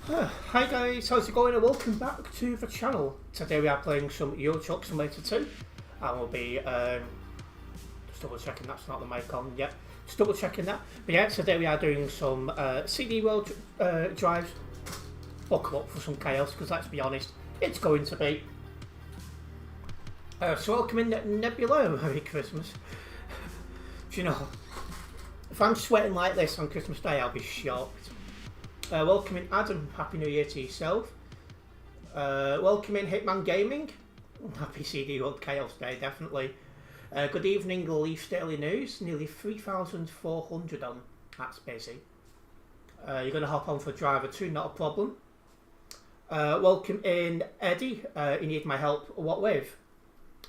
Hi guys, how's it going and welcome back to the channel. Today we are playing some Euro Truck Simulator 2 and we'll be just double checking that's not the mic on, yep, just double checking that. But yeah, today we are doing some CD world drives. Buckle up for some chaos because let's be honest, it's going to be. So welcome in Nebula, Merry Christmas. Do you know, if I'm sweating like this on Christmas Day I'll be shocked. Welcome in Adam, Happy New Year to yourself. Welcome in Hitman Gaming, Happy CD World Chaos Day, definitely. Good evening Leaf Daily News, nearly 3,400 on, that's busy. You're going to hop on for Driver 2, not a problem. Welcome in Eddie, you need my help, what with?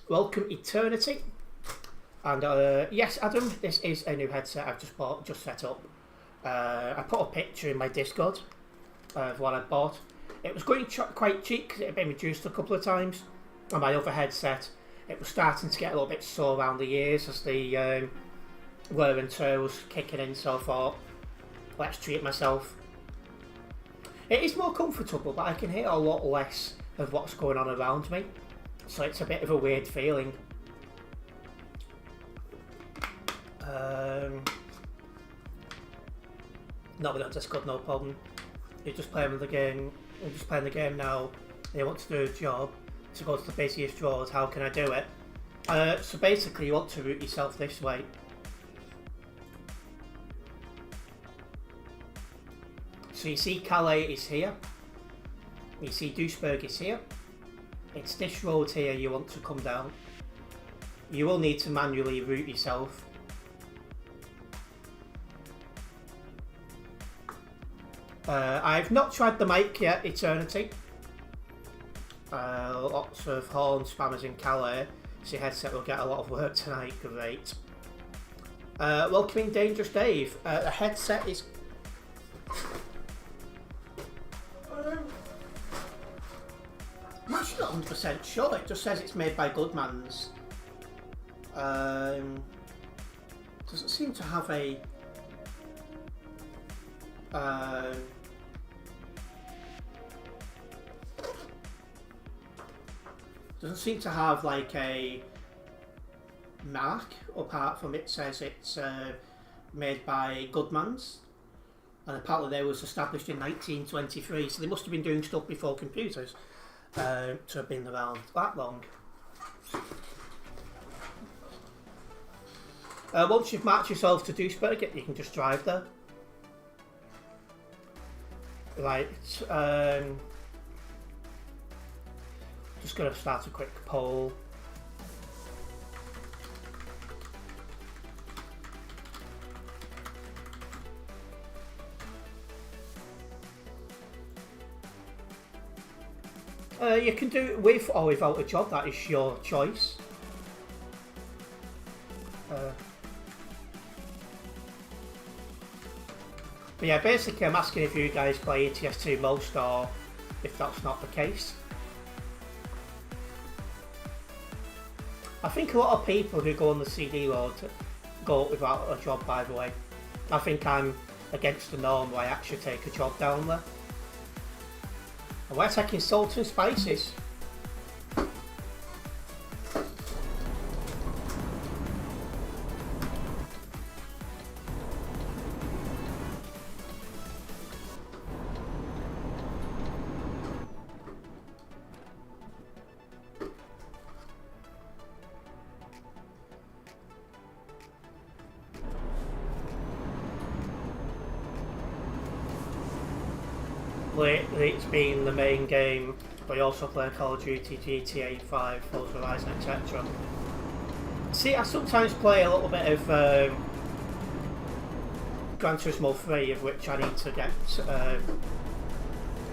Welcome Eternity. And yes Adam, this is a new headset I've just set up. I put a picture in my Discord of what I bought. It was going quite cheap because it had been reduced a couple of times. And my other headset, it was starting to get a little bit sore around the ears as the wear and tear was kicking in, so I thought, let's treat myself. It is more comfortable, but I can hear a lot less of what's going on around me. So it's a bit of a weird feeling. Not without Discord, no problem. You're just playing the game. I'm just playing the game now. You want to do a job to go to the busiest road. How can I do it? So basically, you want to route yourself this way. So you see Calais is here. You see Duisburg is here. It's this road here you want to come down. You will need to manually route yourself. I've not tried the mic yet, Eternity. Lots of horn spammers in Calais, so your headset will get a lot of work tonight, great. Welcoming Dangerous Dave. The headset is... I'm actually not 100% sure, it just says it's made by Goodmans. Doesn't seem to have a... doesn't seem to have like a mark apart from it says it's made by Goodmans, and apparently they was established in 1923, so they must have been doing stuff before computers to have been around that long. Once you've marked yourself to Duisburg, you can just drive there. Right, just going to start a quick poll. You can do it with or without a job, that is your choice. But yeah, basically I'm asking if you guys play ETS2 most or if that's not the case. I think a lot of people who go on the CD road go without a job, by the way. I think I'm against the norm where I actually take a job down there. And we're taking salt and spices. Lately it's been the main game, but you also play Call of Duty, GTA 5, Forza Horizon, etc. See, I sometimes play a little bit of Gran Turismo 3, of which I need to get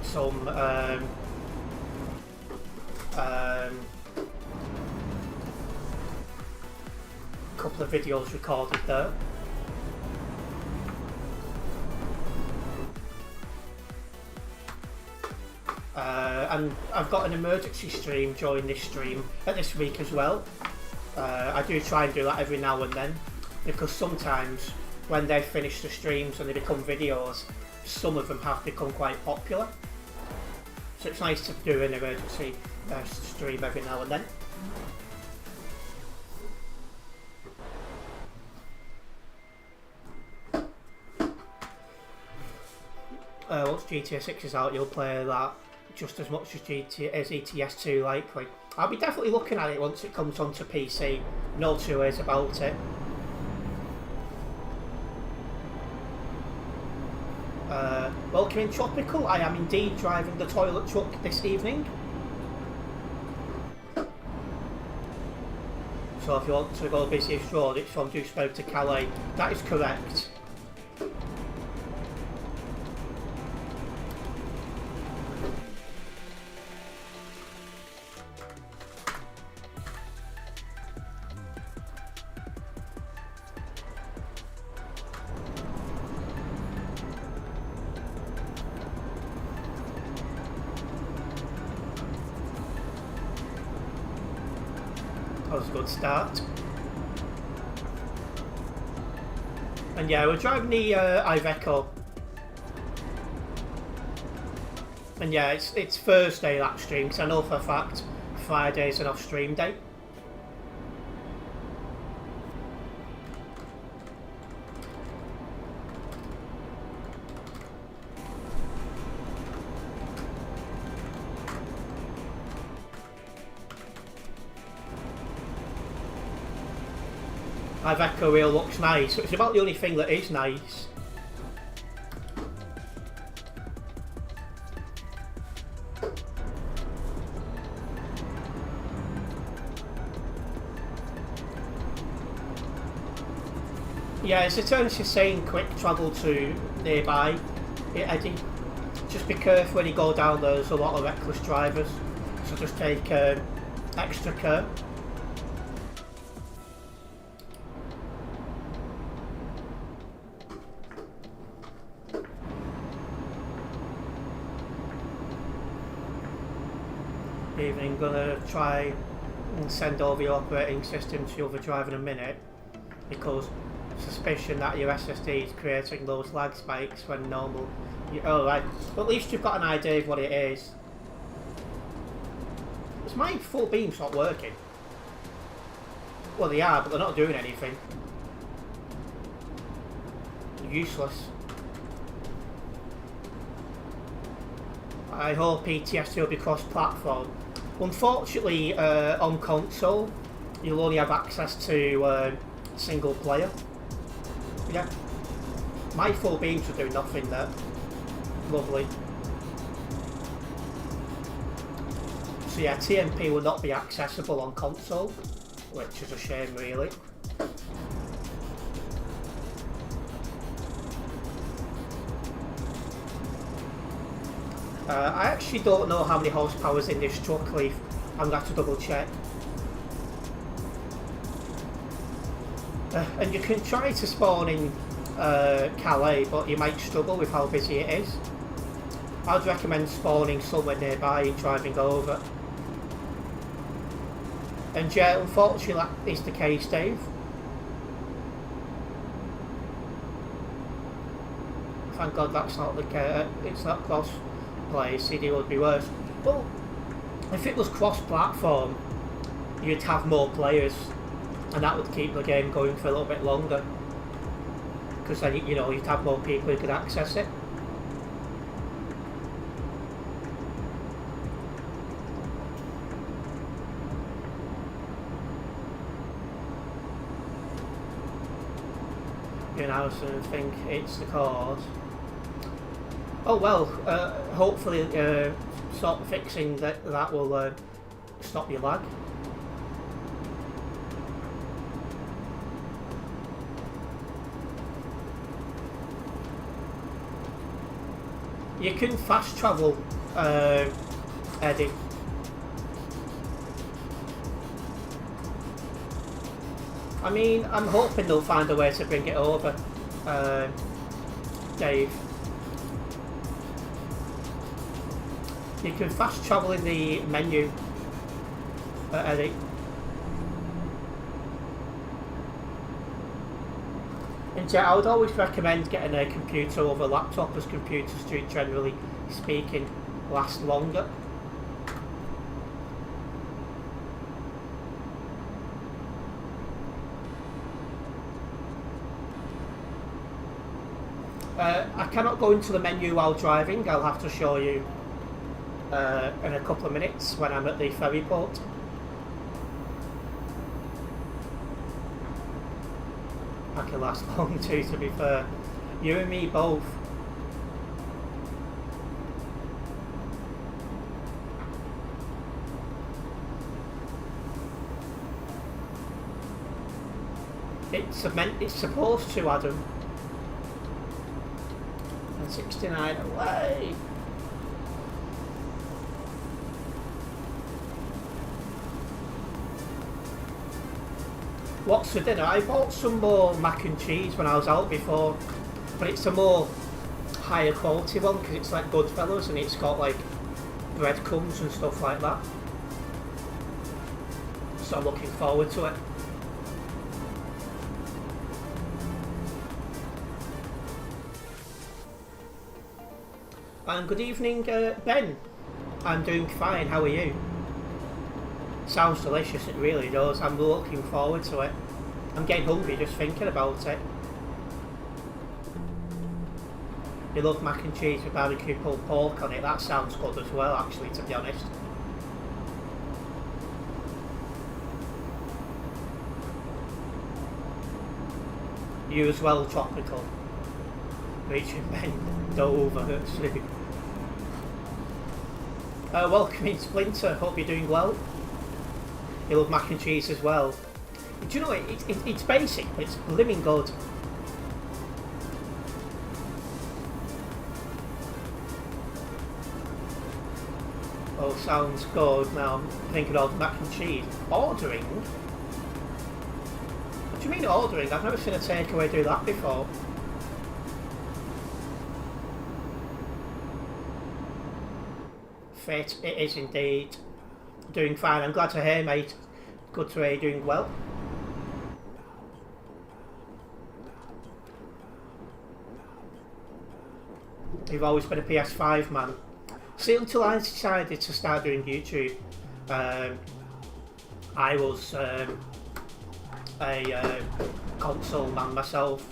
some couple of videos recorded there. And I've got an emergency stream during this week as well. I do try and do that every now and then, because sometimes when they finish the streams and they become videos, some of them have become quite popular. So it's nice to do an emergency stream every now and then. Once GTA 6 is out, you'll play that just as much as ETS 2 likely. I'll be definitely looking at it once it comes onto PC. No two ways about it. Welcome in Tropical. I am indeed driving the toilet truck this evening. So if you want to go busiest road, it's from Dusseburg to Calais. That is correct. That was a good start. And yeah, we're driving the Iveco. And yeah, it's Thursday that stream, because I know for a fact Friday's an off stream day. Iveco wheel looks nice. It's about the only thing that is nice. Yeah, as Terence is saying, quick travel to nearby, Eddie. Just be careful when you go down there, there's a lot of reckless drivers. So just take extra care. Evening, gonna try and send over your operating system to the other driver in a minute, because suspicion that your SSD is creating those lag spikes when normal. Oh right, but at least you've got an idea of what it is. Is my full beams not working? Well, they are, but they're not doing anything. Useless. I hope ETS will be cross-platform. Unfortunately, on console, you'll only have access to single player. Yeah. My full beams will do nothing there. Lovely. So yeah, TMP will not be accessible on console, which is a shame really. I actually don't know how many horsepower is in this truck, Leaf. I'm going to have to double check. And you can try to spawn in Calais, but you might struggle with how busy it is. I'd recommend spawning somewhere nearby and driving over. And yeah, unfortunately that is the case, Dave. Thank God that's not the case. It's not cross play. CD would be worse. Well, if it was cross-platform, you'd have more players, and that would keep the game going for a little bit longer. Because then, you know, you'd have more people who could access it. You know, so I think it's the cause. Oh well, hopefully sort of fixing that will stop your lag. You can fast travel, Eddie. I mean, I'm hoping they'll find a way to bring it over, Dave. You can fast travel in the menu, Eddie. And yeah, I would always recommend getting a computer over a laptop, as computers do, generally speaking. last longer. I cannot go into the menu while driving. I'll have to show you in a couple of minutes when I'm at the ferry port. I can last long too, to be fair. You and me both. It's supposed to, Adam. And 69 away. What's for dinner? I bought some more mac and cheese when I was out before, but it's a more higher quality one because it's like Goodfellas and it's got like breadcrumbs and stuff like that. So I'm looking forward to it. And good evening, Ben. I'm doing fine, how are you? Sounds delicious, it really does. I'm looking forward to it. I'm getting hungry just thinking about it. You love mac and cheese with barbecue pulled pork on it. That sounds good as well, actually, to be honest. You as well, tropical. Reaching Ben over sleep. Welcome in, Splinter. Hope you're doing well. You love mac and cheese as well. Do you know, it's basic, but it's blimmin' good. Oh, sounds good. Now I'm thinking of mac and cheese. Ordering? What do you mean ordering? I've never seen a takeaway do that before. Fit, it is indeed. Doing fine. I'm glad to hear, mate. Good to hear you're doing well. You've always been a PS5 man. See, until I decided to start doing YouTube, I was a console man myself.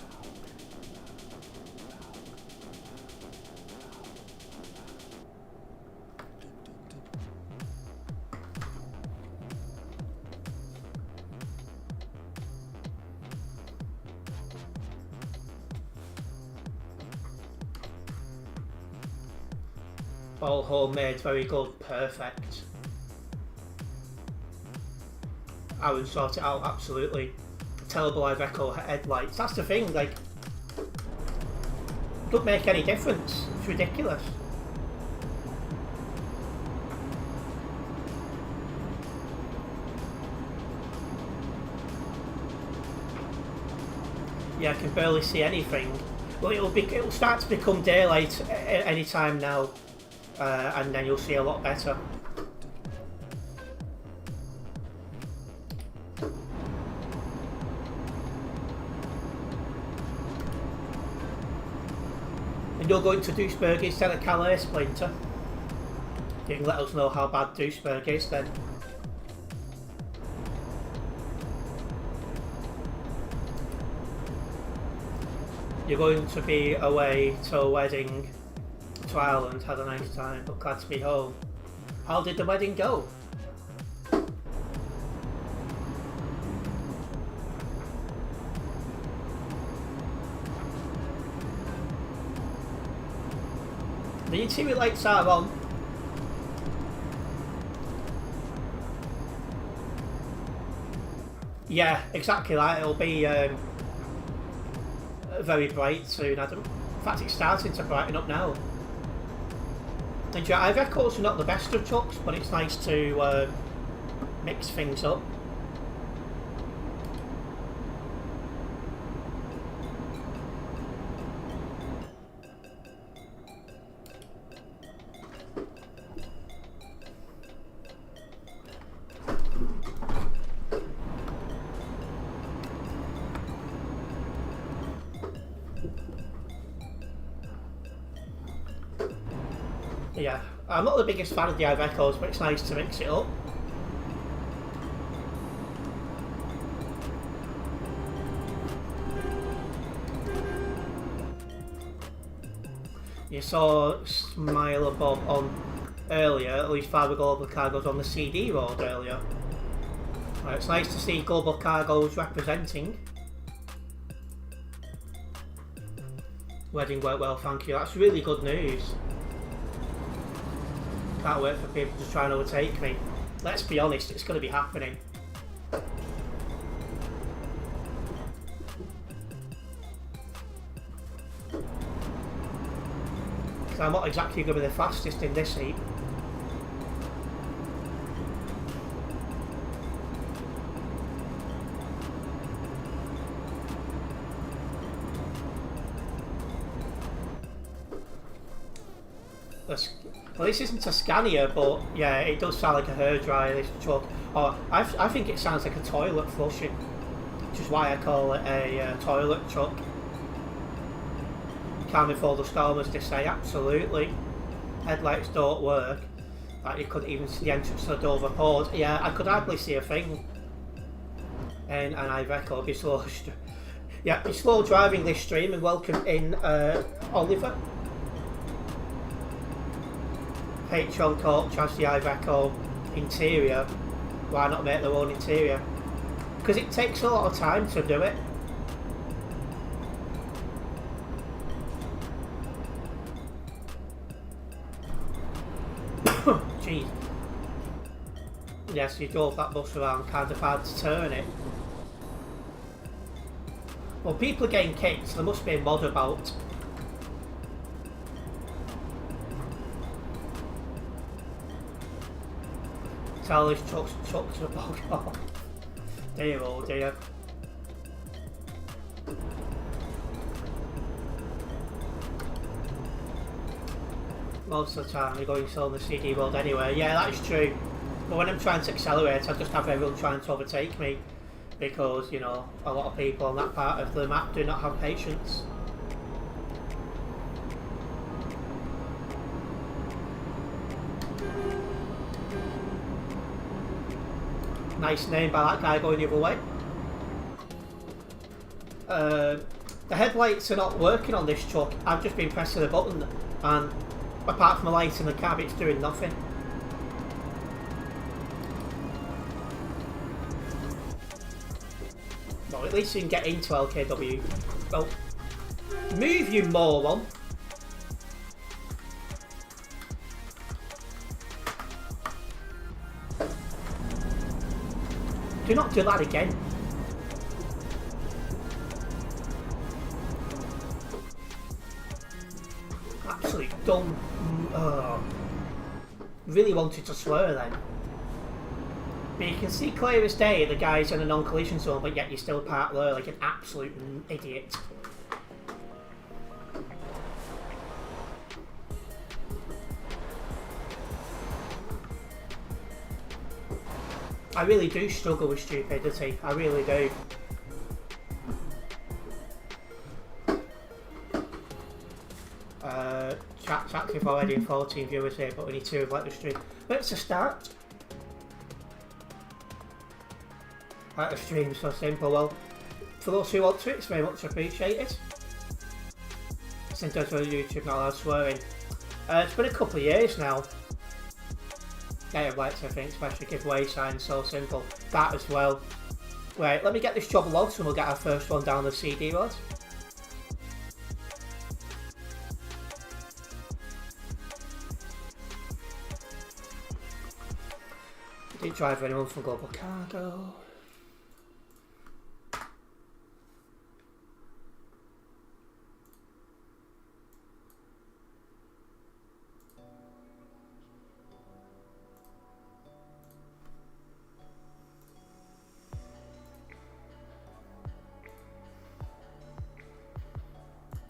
All homemade, very good, perfect. I would sort it out, absolutely. Terrible Iveco headlights. That's the thing, like, it doesn't make any difference. It's ridiculous. Yeah, I can barely see anything. Well, it'll start to become daylight any time now. And then you'll see a lot better. And you're going to Duisburg instead of Calais, Splinter. You can let us know how bad Duisburg is then. You're going to be away to a wedding to Ireland, had a nice time, but glad to be home. How did the wedding go? The interior lights are on. Yeah, exactly that. It'll be very bright soon, Adam. In fact, it's starting to brighten up now. And yeah, Ivecos are not the best of trucks, but it's nice to mix things up. Yeah, I'm not the biggest fan of the Ivecos, but it's nice to mix it up. You saw Smile and Bob on earlier, at least Fibre Global Cargo's on the CD road earlier. It's nice to see Global Cargo's representing. Wedding went well, thank you. That's really good news. Can't wait for people to try and overtake me. Let's be honest, it's going to be happening. Because I'm not exactly going to be the fastest in this heat. Well, this isn't a Scania, but yeah, it does sound like a hairdryer, this truck. Or I think it sounds like a toilet flushing, which is why I call it a toilet truck. Calm before the storm, as they say, absolutely. Headlights don't work. Like you couldn't even see the entrance to the Dover Port. Yeah, I could hardly see a thing. And Iveco, be slow. Yeah, be slow driving this stream, and welcome in Oliver. Patreon coach has the Iveco interior. Why not make their own interior? Because it takes a lot of time to do it. Jeez. Yes, you drove that bus around, kind of hard to turn it. Well, people are getting kicked, so there must be a mod about. Tell this truck's a bog off. Dear oh dear. Most of the time you're going slow on the CD road anyway. Yeah, that is true. But when I'm trying to accelerate, I just have everyone trying to overtake me. Because, you know, a lot of people on that part of the map do not have patience. Nice name by that guy going the other way. The headlights are not working on this truck. I've just been pressing the button and apart from the light in the cab, it's doing nothing. Well, at least you can get into LKW. Well, move, you moron. Do not do that again. Absolutely dumb. Really wanted to swear then. But you can see clear as day the guy's in a non-collision zone, but yet you're still parked there like an absolute idiot. I really do struggle with stupidity, I really do. Chat's active already in 14 viewers here, but we need to have let the stream. But it's a start. Like the stream's so simple. Well, for those who want to, it's very much appreciated. Since there's a YouTube not allowed swearing. It's been a couple of years now. Game of Lights, I think, especially giveaway sign, so simple. That as well. Right, let me get this job logged and we'll get our first one down the CD road. Didn't drive anyone from Global Cargo.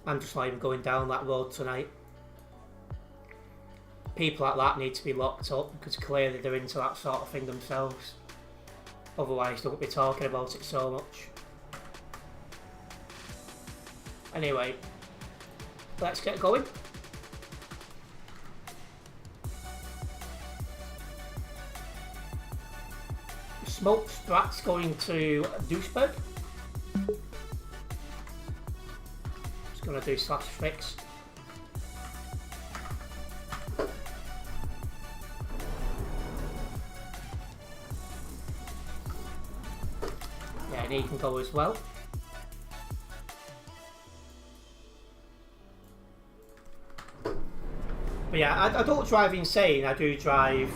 I'm just not even going down that road tonight. People like that need to be locked up because clearly they're into that sort of thing themselves. Otherwise they won't be talking about it so much. Anyway, let's get going. Smoke Sprat's going to Duisburg. Just going to do slash fix. Yeah, and he can go as well. But yeah, I don't drive insane, I do drive,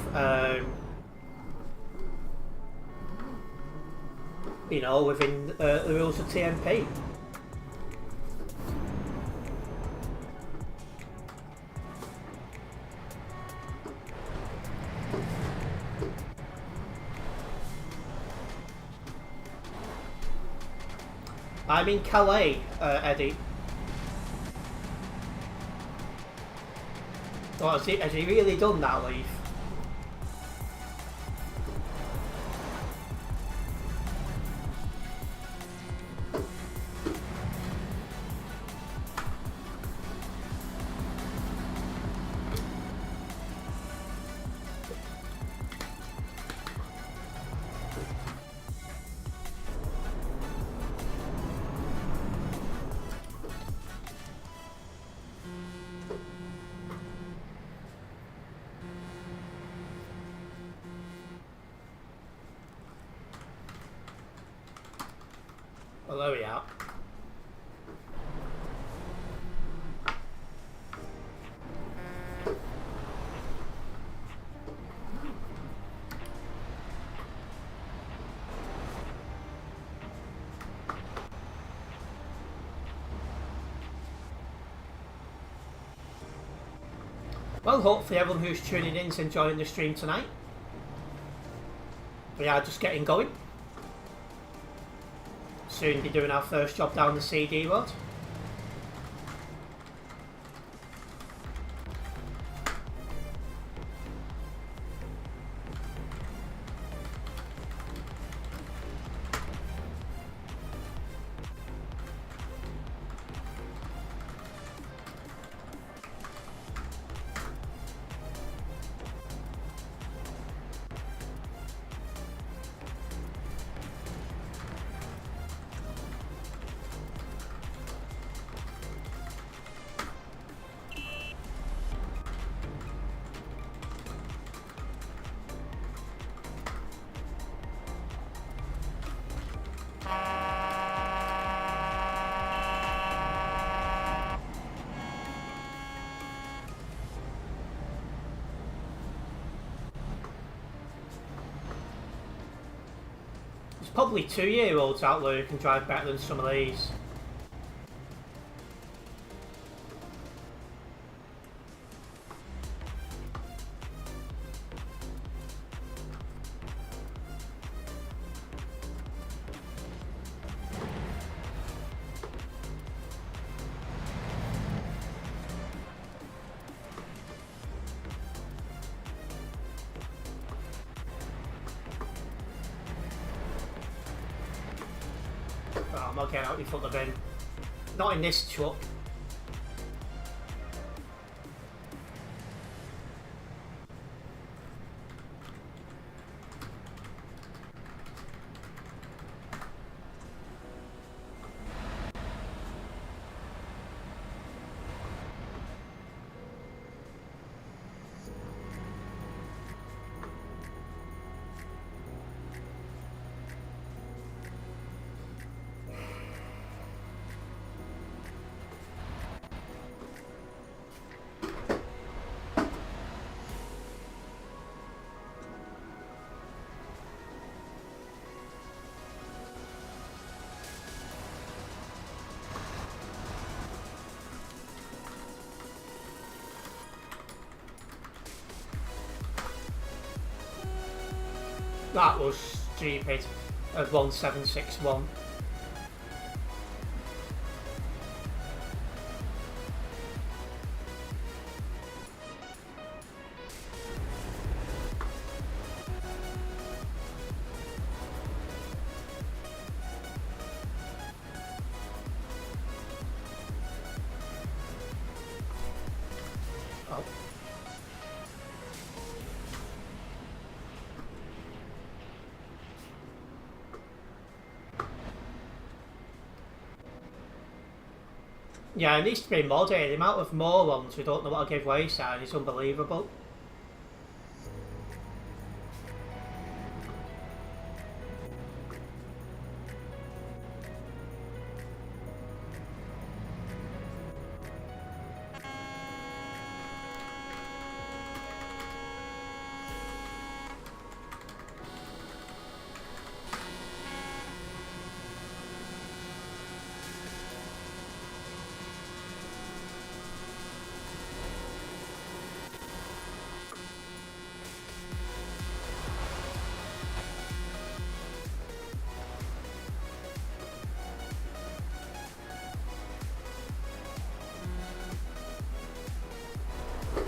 you know, within the rules of TMP. I'm in Calais, Eddie. Oh, has he really done that, Leaf? Well, there we are. Well, hopefully everyone who's tuning in is enjoying the stream tonight. We are just getting going. Soon be doing our first job down the CD road. There's probably 2-year-olds out there who can drive better than some of these. Oh, I'm not getting out in front of him. Not in this truck. That was stupid. At 1761. Oh. Yeah, it needs to be modded. The amount of morons who don't know what a giveaway sign is unbelievable.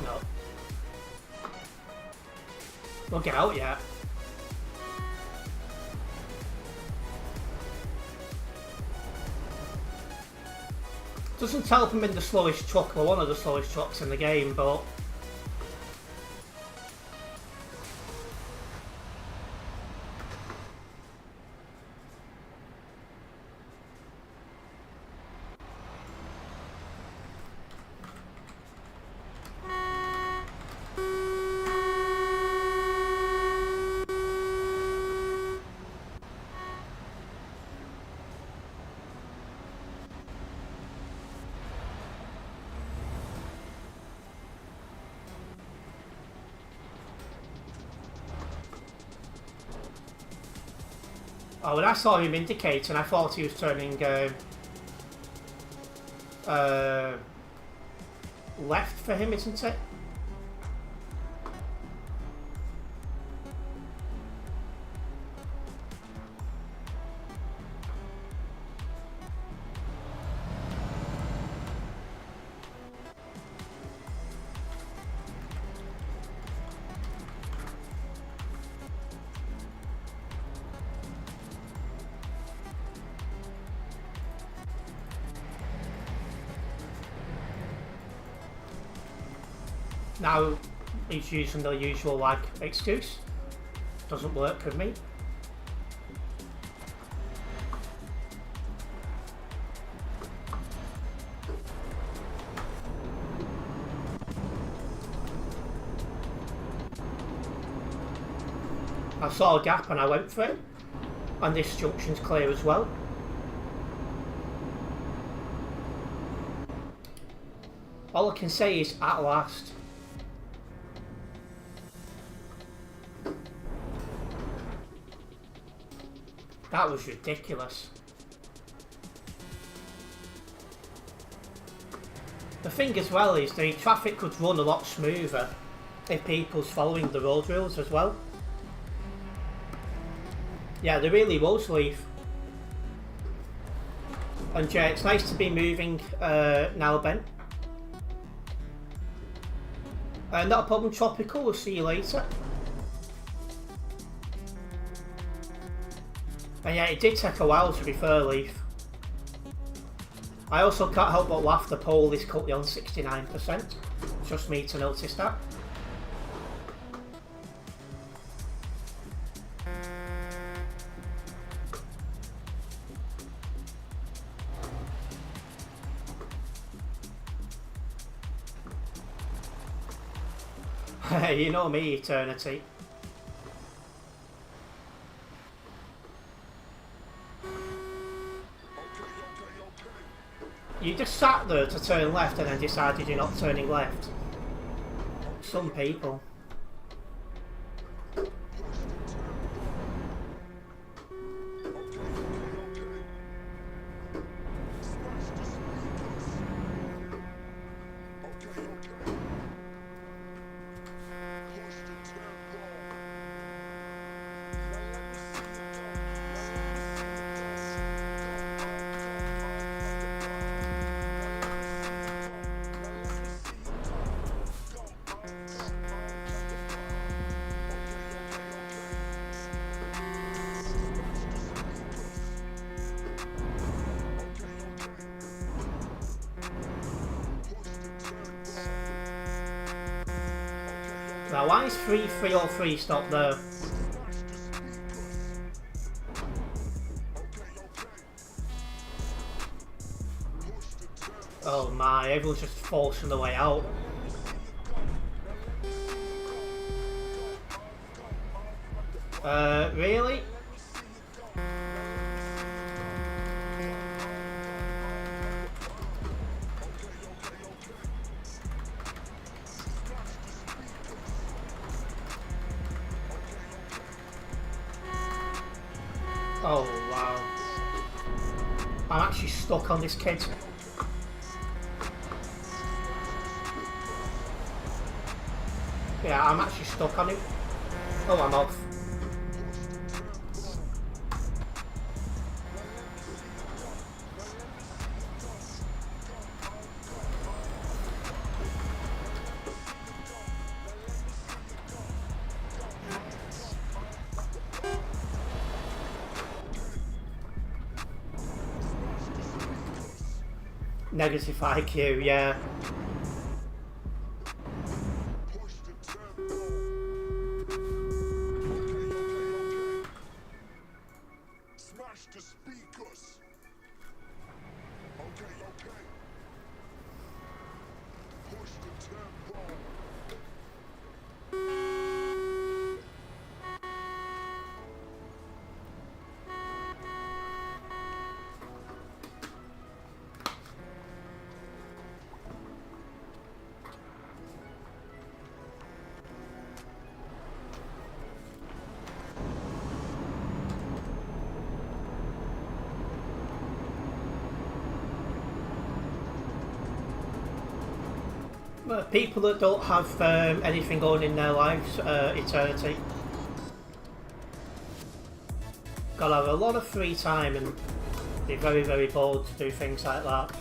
No. We'll get out yet. Doesn't help him in the slowest truck, or one of the slowest trucks in the game, but oh, when I saw him indicating, I thought he was turning left for him, isn't it? Now he's using the usual like excuse. Doesn't work with me. I saw a gap and I went for it. And this junction's clear as well. All I can say is at last. That was ridiculous. The thing as well is the traffic could run a lot smoother if people's following the road rules as well. Yeah, there really was, Leaf. And yeah, it's nice to be moving now, Ben. Not a problem, Tropical. We'll see you later. And yeah, it did take a while to be fair, Leaf. I also can't help but laugh the poll is currently on 69%. Just me to notice that. You know me, Eternity. You just sat there to turn left and then decided you're not turning left. Some people. Now why is 303 stopped there? Oh my, everyone's just forcing the way out. Really? Oh wow. I'm actually stuck on this kid. Yeah, I'm actually stuck on him. Oh, I'm off. Negative IQ, yeah. People that don't have anything going in their lives, eternity. Gotta have a lot of free time and be very, very bored to do things like that.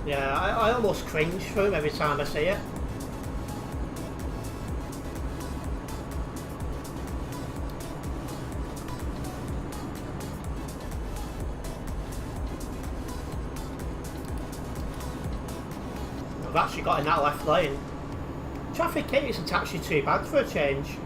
Yeah, I almost cringe for him every time I see it. I've actually got in that left lane. Traffic here isn't actually too bad for a change.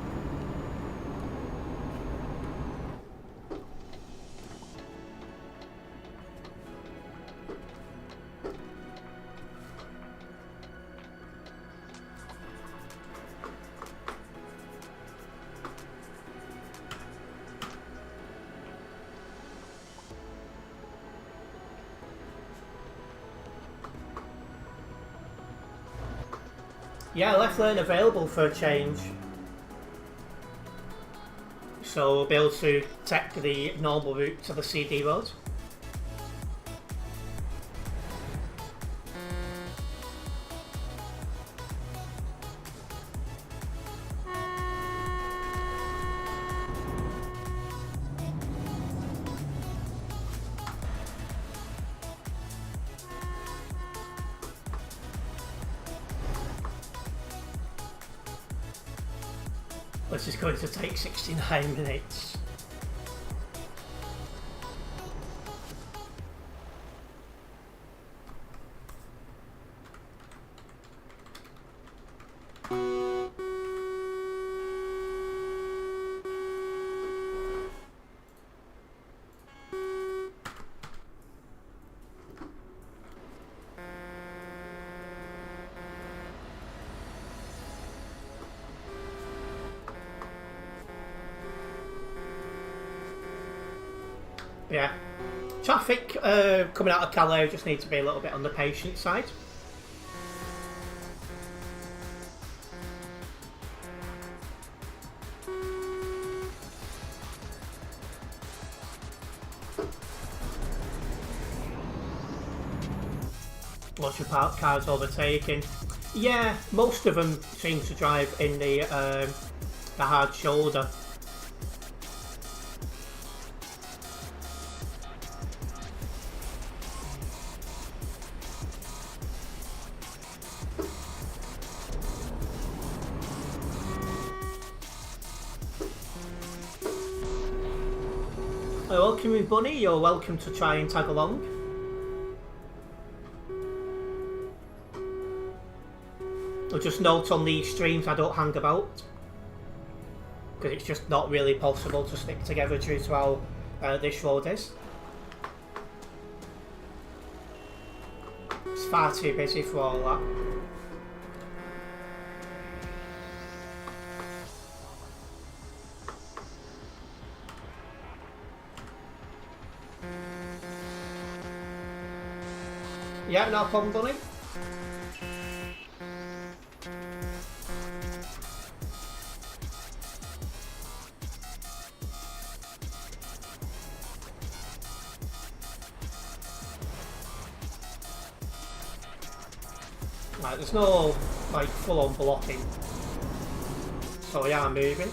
Yeah, left lane available for a change. So we'll be able to take the normal route to the CD road. This is going to take 69 minutes. Yeah. Traffic coming out of Calais just needs to be a little bit on the patient side. Lots of parked cars overtaking. Yeah, most of them seem to drive in the hard shoulder. Welcome, Bunny. You're welcome to try and tag along. I'll just note on these streams I don't hang about, because it's just not really possible to stick together due to how this road is. It's far too busy for all that. Yeah, no problem, Bunny. Right, there's no like full-on blocking, so we are moving.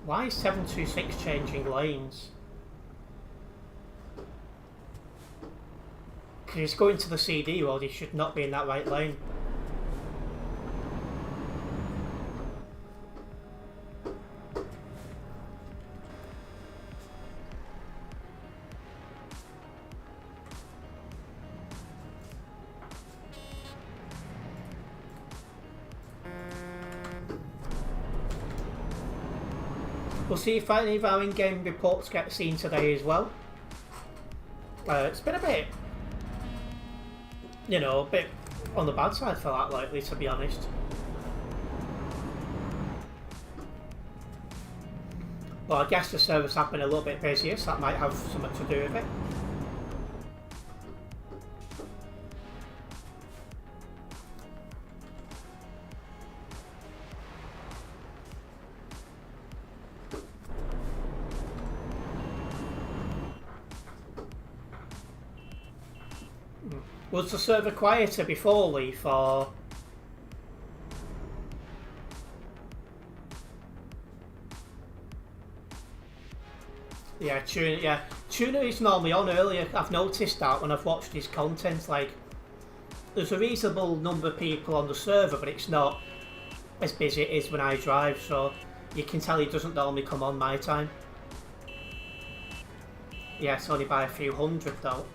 Why is 726 changing lanes? Because he's going to the CD road, he should not be in that right lane. We'll see if any of our in-game reports get seen today as well. It's been a bit, you know, a bit on the bad side for that lately, to be honest. But I guess the servers have been a little bit busier, so that might have something to do with it. Was the server quieter before Leaf, or...? Yeah, Tuna is normally on earlier. I've noticed that when I've watched his content. Like, there's a reasonable number of people on the server, but it's not as busy as it is when I drive, so you can tell he doesn't normally come on my time. Yeah, it's only by a few hundred though.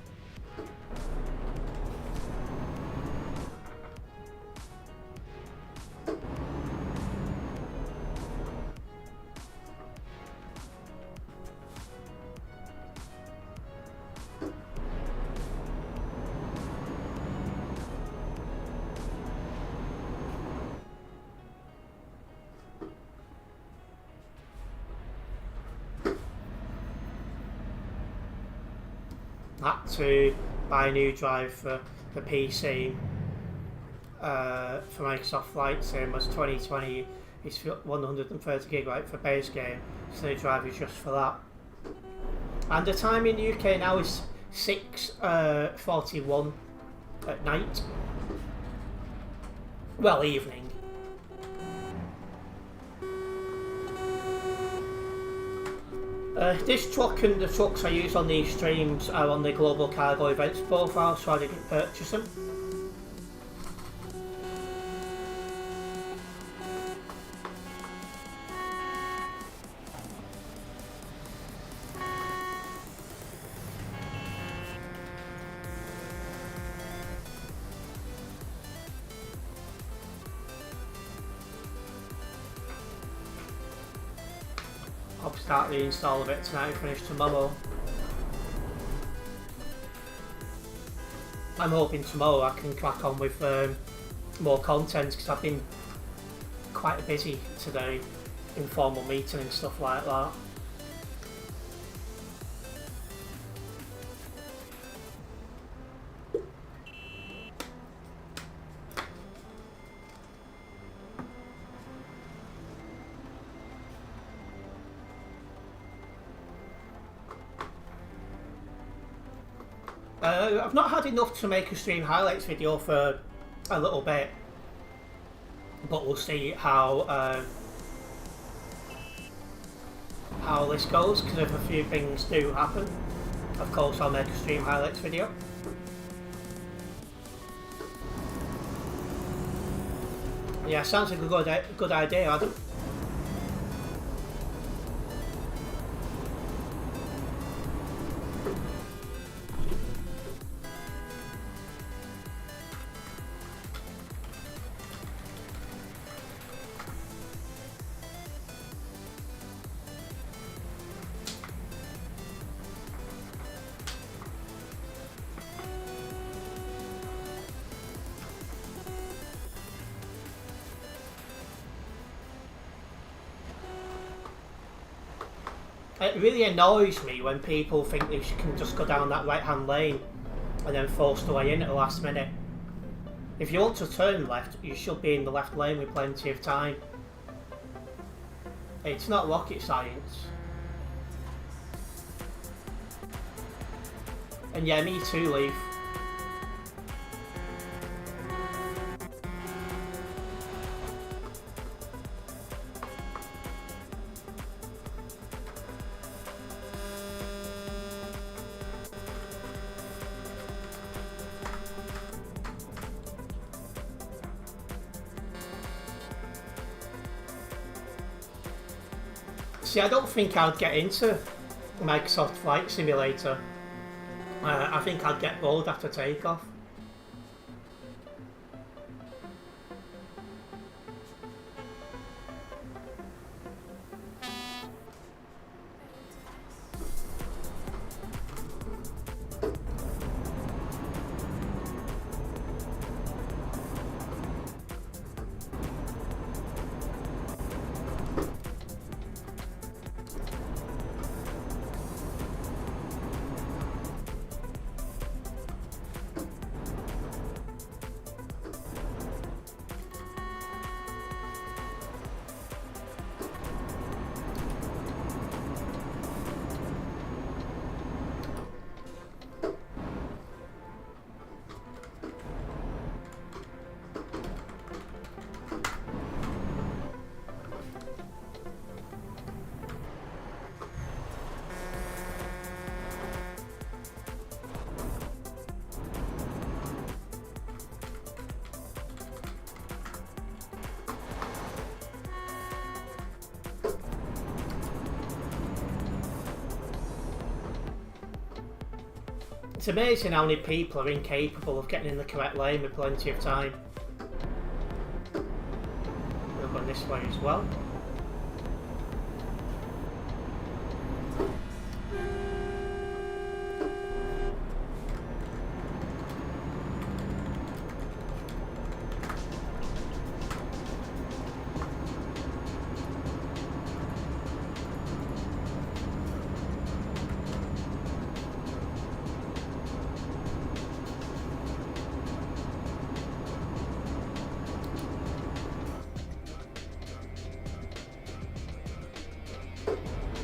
Had to buy a new drive for the PC for Microsoft Flight Sim, as 2020 is 130GB for base game, so the drive is just for that. And the time in the UK now is 6:41 at night. Well, evening. This truck and the trucks I use on these streams are on the Global Cargo Events profile, so I didn't purchase them. I'll start the install of it tonight and finish tomorrow. I'm hoping tomorrow I can crack on with more content, because I've been quite busy today, informal meeting and stuff like that. I've not had enough to make a stream highlights video for a little bit, but we'll see how this goes, because if a few things do happen, of course I'll make a stream highlights video. Yeah, sounds like a good idea, Adam. It really annoys me when people think they can just go down that right-hand lane and then force their way in at the last minute. If you want to turn left, you should be in the left lane with plenty of time. It's not rocket science. And yeah, me too, Leaf. See, I don't think I'd get into Microsoft Flight Simulator. I think I'd get bored after takeoff. It's amazing how many people are incapable of getting in the correct lane with plenty of time. We're going this way as well.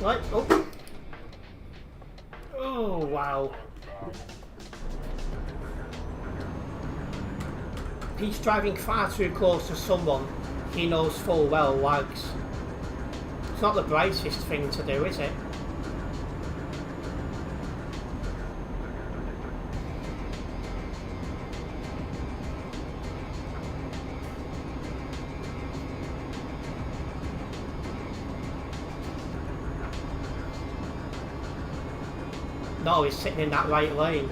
Right, oh. Oh, wow. He's driving far too close to someone he knows full well lags. It's not the brightest thing to do, is it? No, he's sitting in that right lane.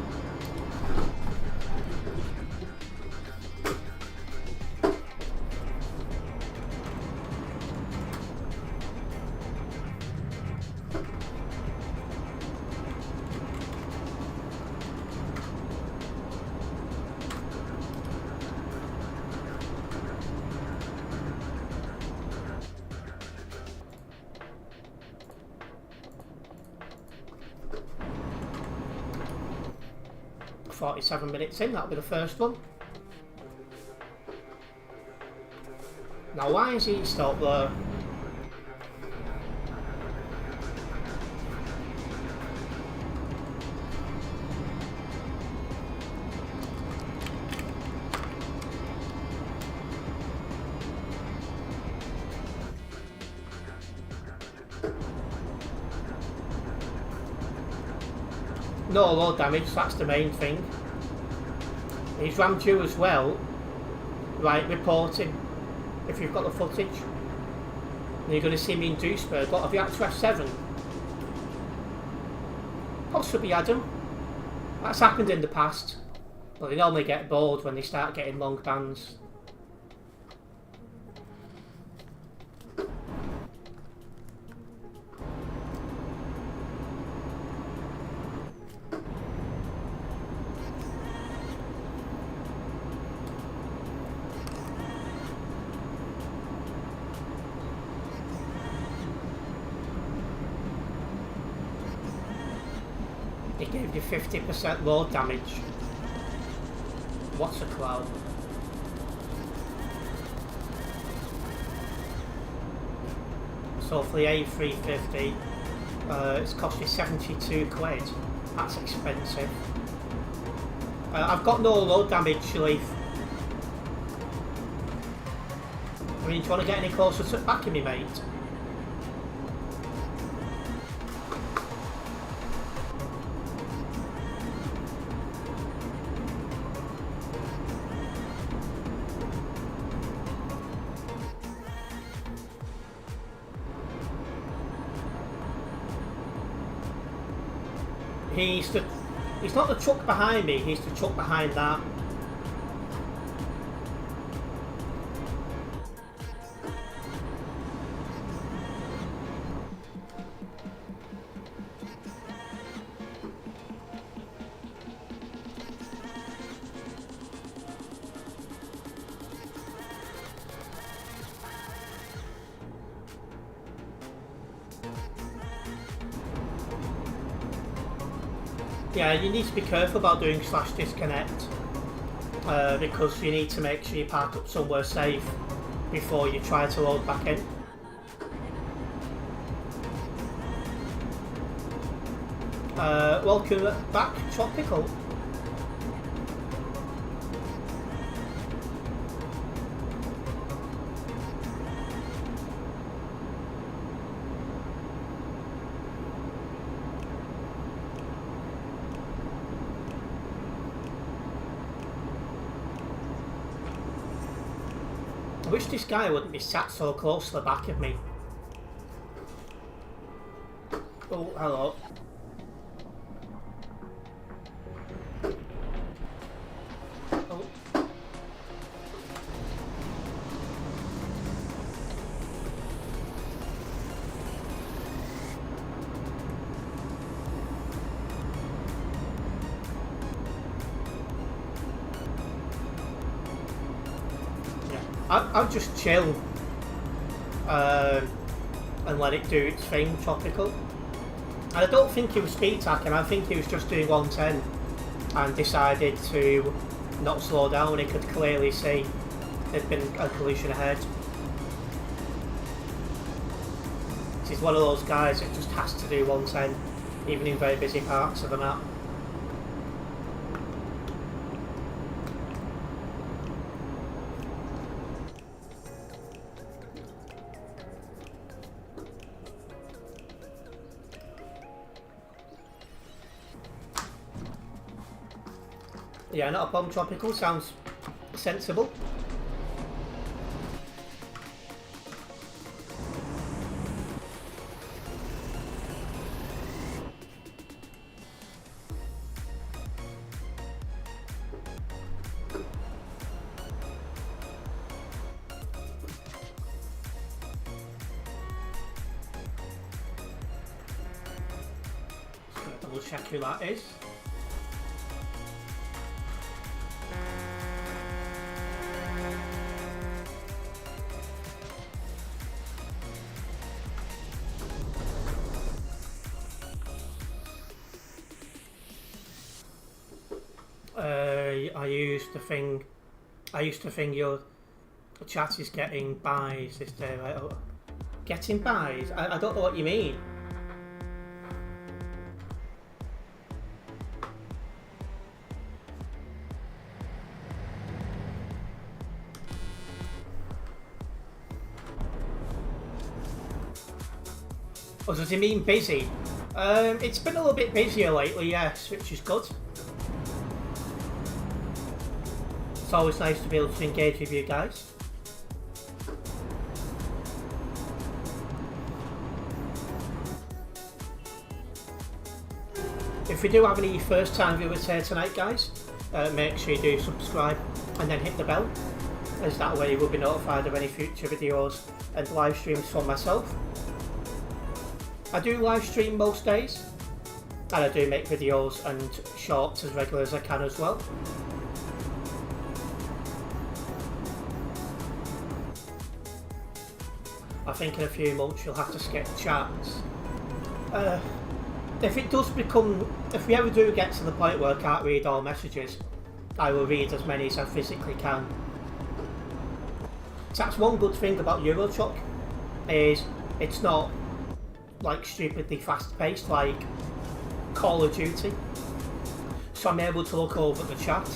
.47 minutes in, that'll be the first one. Now why is he stopped there? No low damage, that's the main thing. He's rammed you as well. Right, reporting. if you've got the footage. And you're going to see me in Duisburg. What, have you had to F7? Possibly, Adam. That's happened in the past. But they normally get bored when they start getting long bans. It gave you 50% load damage. What's a cloud? So for the A350, it's cost you 72 quid. That's expensive. I've got no load damage, Leaf. I mean, do you want to get any closer to backing me, mate? He's not the truck behind me, he's the truck behind that. Yeah, you need to be careful about doing / disconnect because you need to make sure you park up somewhere safe before you try to load back in. Welcome back, Tropical. I wish this guy wouldn't be sat so close to the back of me. Oh, hello. Oh. I'll just chill and let it do its thing, Tropical. And I don't think he was speed tacking, I think he was just doing 110 and decided to not slow down. He could clearly see there'd been a collision ahead. He's one of those guys that just has to do 110, even in very busy parts of the map. Yeah, not a bomb, Tropical. Sounds sensible. Just gonna double check who that is. I used to think your chat is getting buys this day, right? Oh, getting buys? I don't know what you mean. Oh, does he mean busy? It's been a little bit busier lately, yes, which is good. It's always nice to be able to engage with you guys. If we do have any first time viewers here tonight, guys, make sure you do subscribe and then hit the bell, as that way you will be notified of any future videos and live streams from myself. I do live stream most days, and I do make videos and shorts as regular as I can as well. I think in a few months you'll have to skip chats. If it does become, if we ever do get to the point where I can't read all messages, I will read as many as I physically can. So that's one good thing about Eurotruck, is it's not like stupidly fast paced like Call of Duty. So I'm able to look over the chat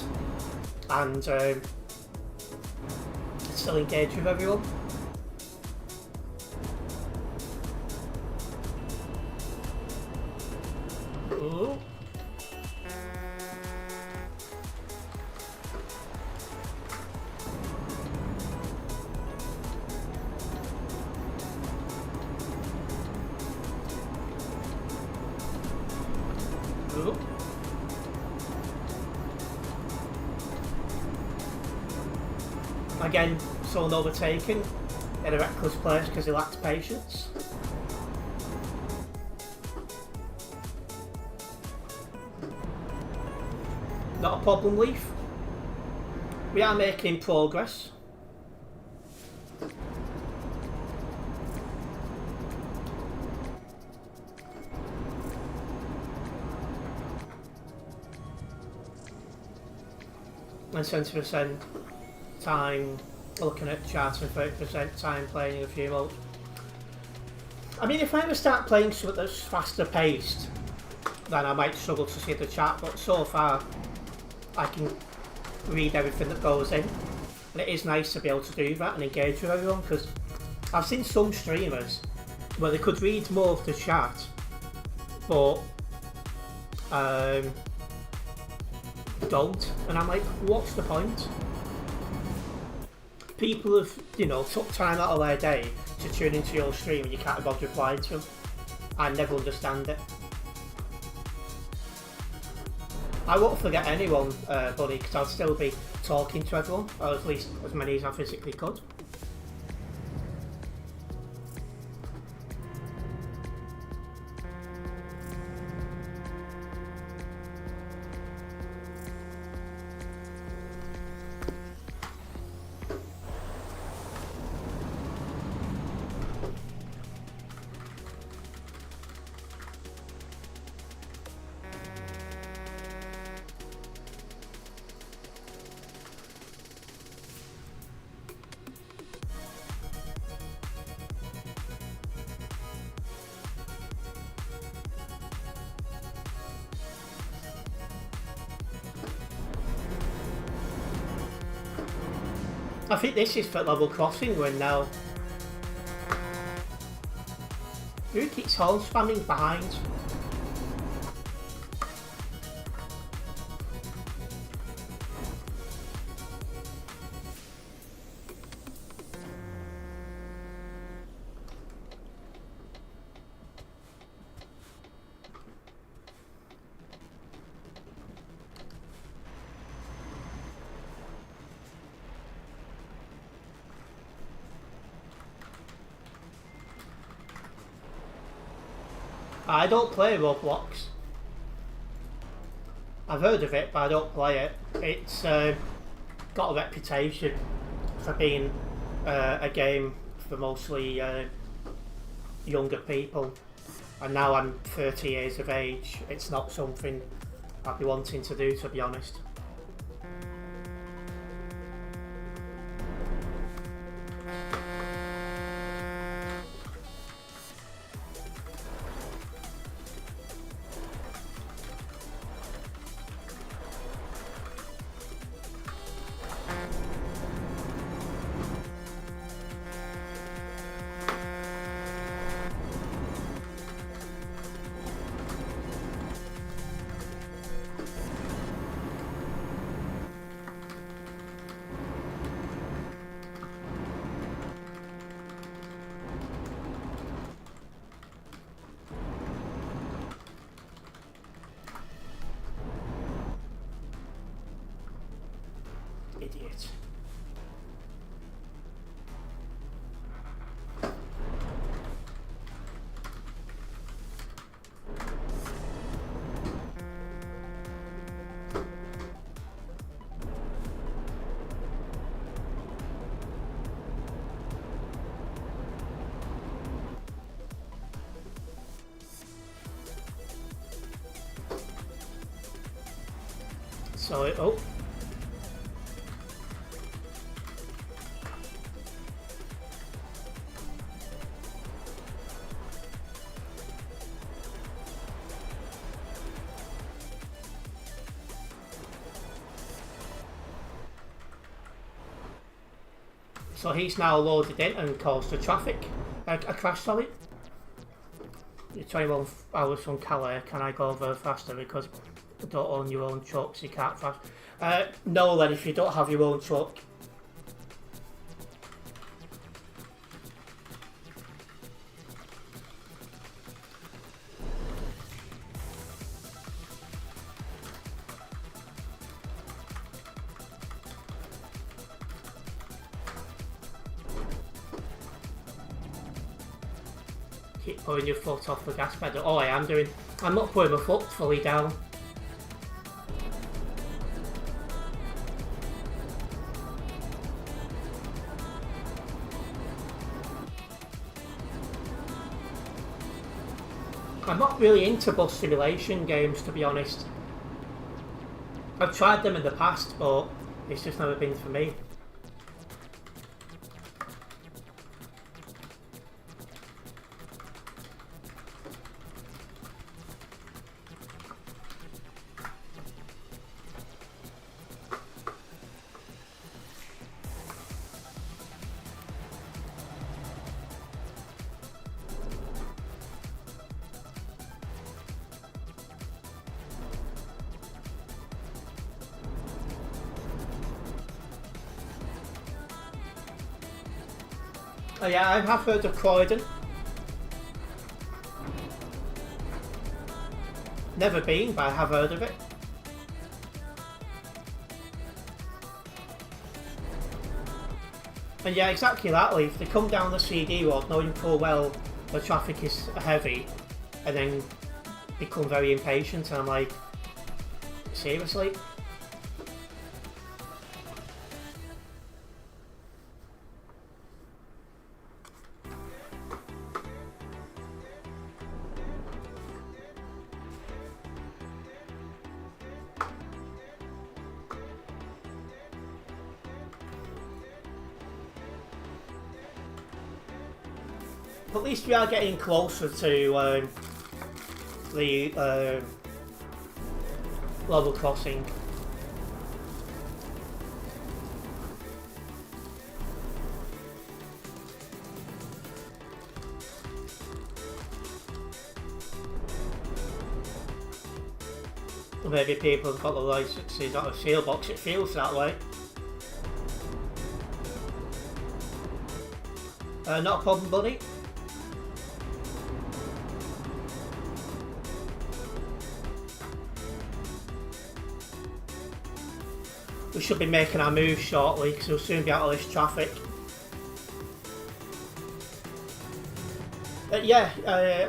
and still engage with everyone. Ooh. Ooh. Again, someone overtaken in a reckless place because he lacked patience. Not a problem, Leaf. We are making progress. And 70% time looking at charts and 30% time playing a few modes. I mean, if I ever start playing something that's faster paced, then I might struggle to see the chat, but so far I can read everything that goes in, and it is nice to be able to do that and engage with everyone, because I've seen some streamers where they could read more of the chat, but don't, and I'm like, what's the point? People have, you know, took time out of their day to tune into your stream and you can't bother replying to them. I never understand it. I won't forget anyone, buddy, because I'll still be talking to everyone, or at least as many as I physically could. I think this is for level crossing when now. Who keeps horn spamming behind? I don't play Roblox. I've heard of it, but I don't play it. It's got a reputation for being a game for mostly younger people. And now I'm 30 years of age. It's not something I'd be wanting to do, to be honest. Idiot. So, oh. So he's now loaded in and caused a crash, sorry. 21 hours from Calais, can I go over faster because I don't own your own truck, so you can't fast. No then, if you don't have your own truck. Keep putting your foot off the gas pedal. Oh, I am doing. I'm not putting my foot fully down. I'm not really into bus simulation games, to be honest. I've tried them in the past, but it's just never been for me. Oh yeah, I have heard of Croydon. Never been, but I have heard of it. And yeah, exactly that, Leaf. They come down the CD road knowing full well the traffic is heavy and then become very impatient, and I'm like, seriously? At least we are getting closer to the level crossing. Maybe people have got the licenses out of Sealbox, it feels that way. Not a problem, buddy. We should be making our move shortly because we'll soon be out of this traffic. Yeah,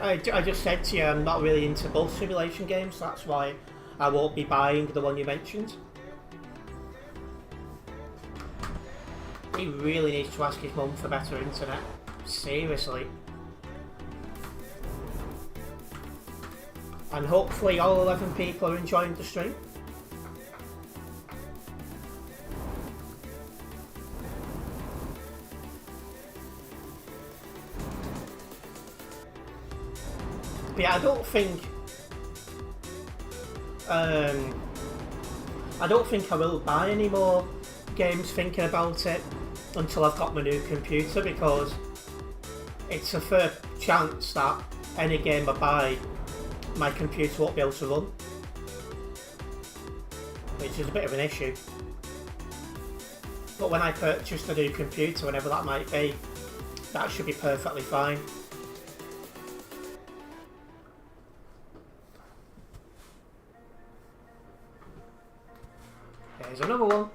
I just said to you I'm not really into bus simulation games, that's why I won't be buying the one you mentioned. He really needs to ask his mum for better internet. Seriously. And hopefully all 11 people are enjoying the stream. But yeah, I don't think I will buy any more games thinking about it until I've got my new computer, because it's a fair chance that any game I buy, my computer won't be able to run, which is a bit of an issue. But when I purchase a new computer, whenever that might be, that should be perfectly fine. There's another one.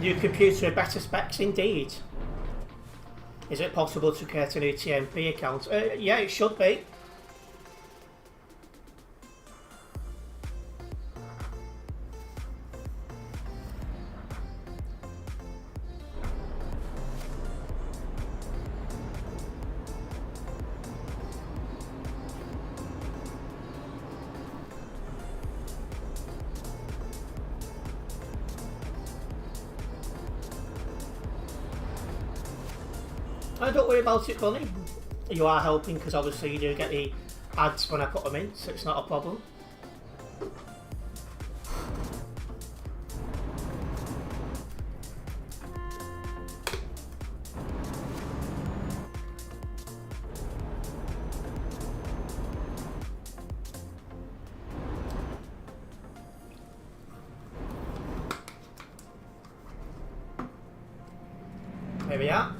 New computer with better specs indeed. Is it possible to create a new TMP account? Yeah, it should be. Don't worry about it, Bunny. You are helping because obviously you do get the ads when I put them in, so it's not a problem. Here we are.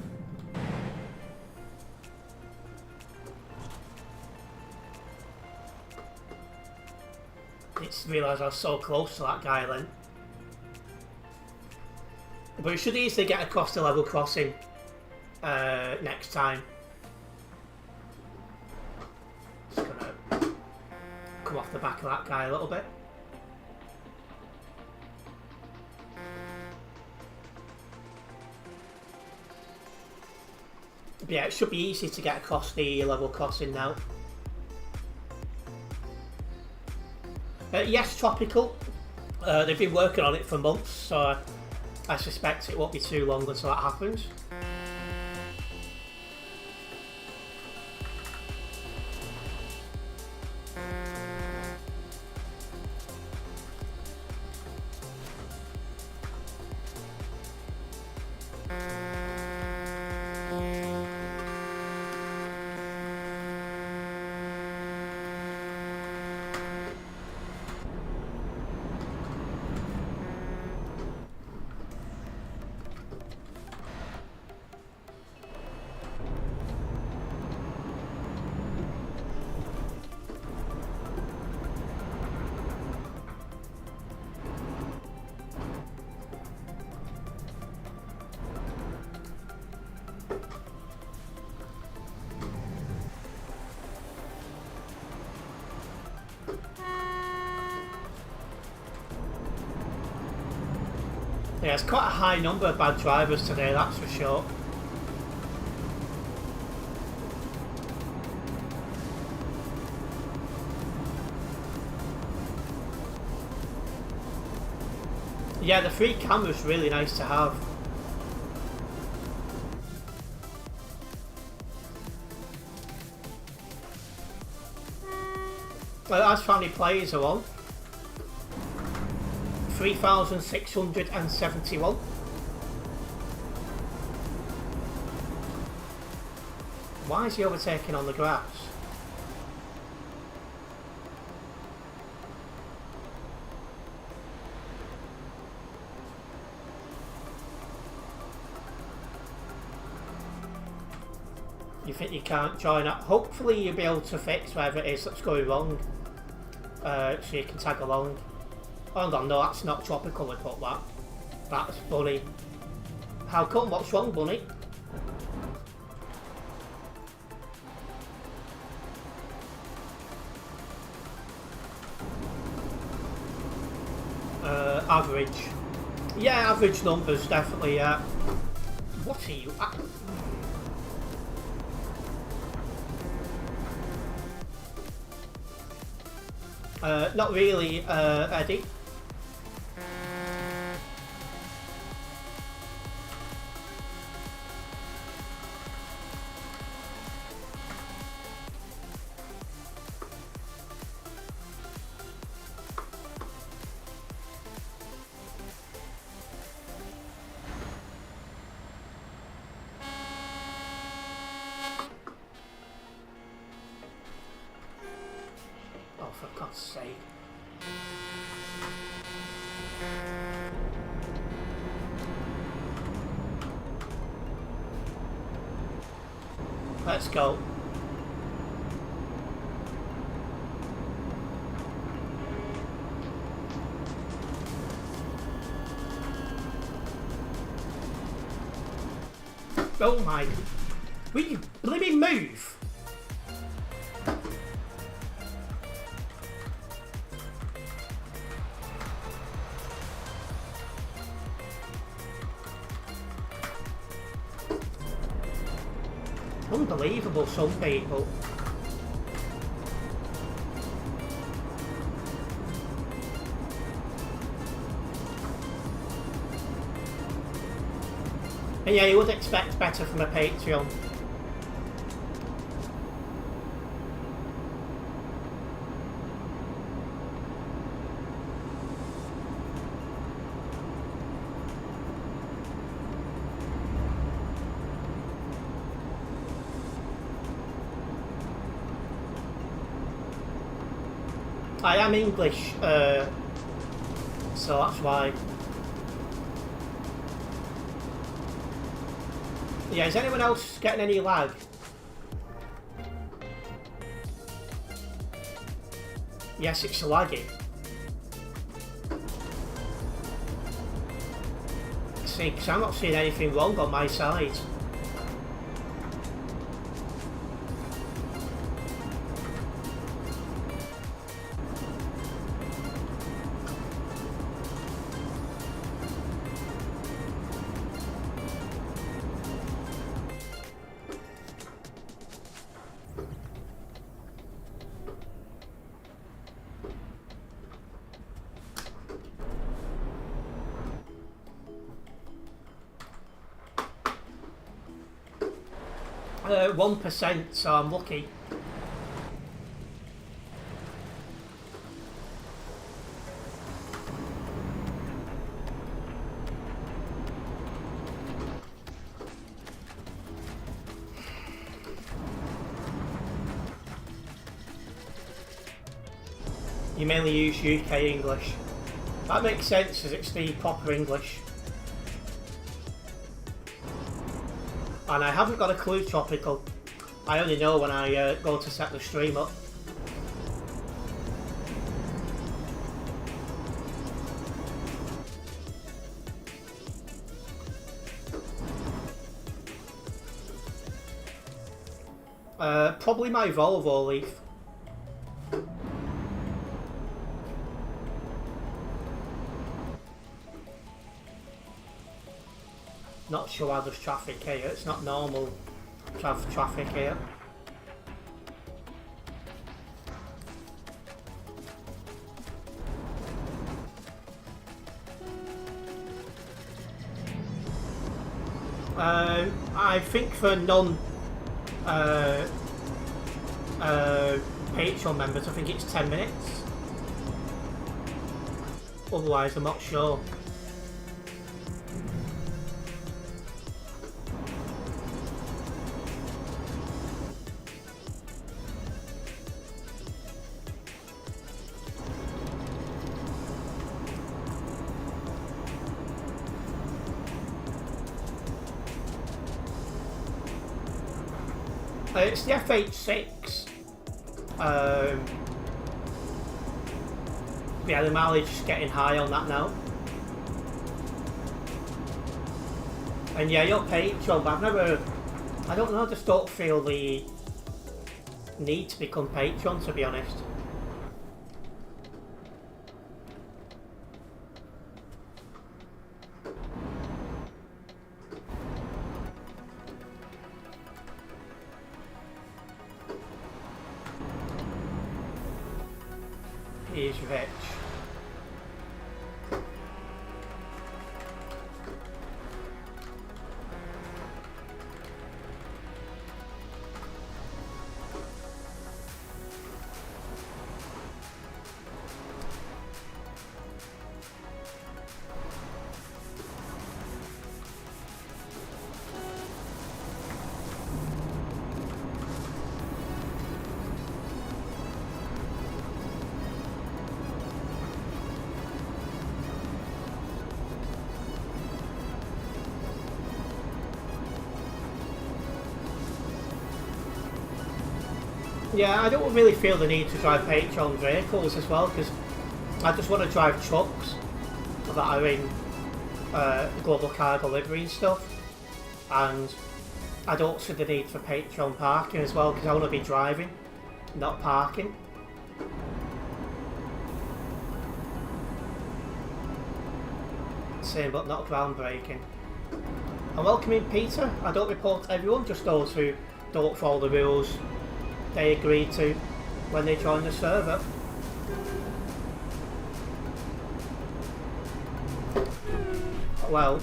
Didn't realise I was so close to that guy then. But we should easily get across the level crossing next time. Just gonna come off the back of that guy a little bit. But yeah, it should be easy to get across the level crossing now. Yes, Tropical. They've been working on it for months, so I suspect it won't be too long until that happens. Yeah, it's quite a high number of bad drivers today, that's for sure. Yeah, the free camera's really nice to have. Well, as family players are on. 3,671. Why is he overtaking on the grass? You think you can't join up? Hopefully you'll be able to fix whatever it is that's going wrong, so you can tag along. Hold on, no, that's not Tropical, we put that. That's Bunny. How come? What's wrong, Bunny? Average. Yeah, average numbers, definitely, yeah. What are you at? Not really, Eddie. Oh, for God's sake. Let's go. Oh my. Will you bloody move? Unbelievable, some people. And yeah, you would expect better from a Patreon. I am English, so that's why. Yeah, is anyone else getting any lag? Yes, it's laggy. See, because I'm not seeing anything wrong on my side. Uh, 1%, so I'm lucky. You mainly use UK English. That makes sense, as it's the proper English. And I haven't got a clue tropical. I only know when I go to set the stream up. Probably my Volvo Leaf. Not sure how there's traffic here. It's not normal traffic here. I think for Patreon members, I think it's 10 minutes. Otherwise, I'm not sure. It's the FH6. Yeah, the mileage is getting high on that now. And yeah, you're Patreon, but I don't know, I just don't feel the need to become Patreon, to be honest. He's rich. Yeah, I don't really feel the need to drive Patreon vehicles as well, because I just want to drive trucks that are in global car delivery and stuff. And I don't see the need for Patreon parking as well, because I want to be driving, not parking. Same but not groundbreaking. I'm welcoming Peter. I don't report everyone, just those who don't follow the rules they agreed to when they join the server. Well,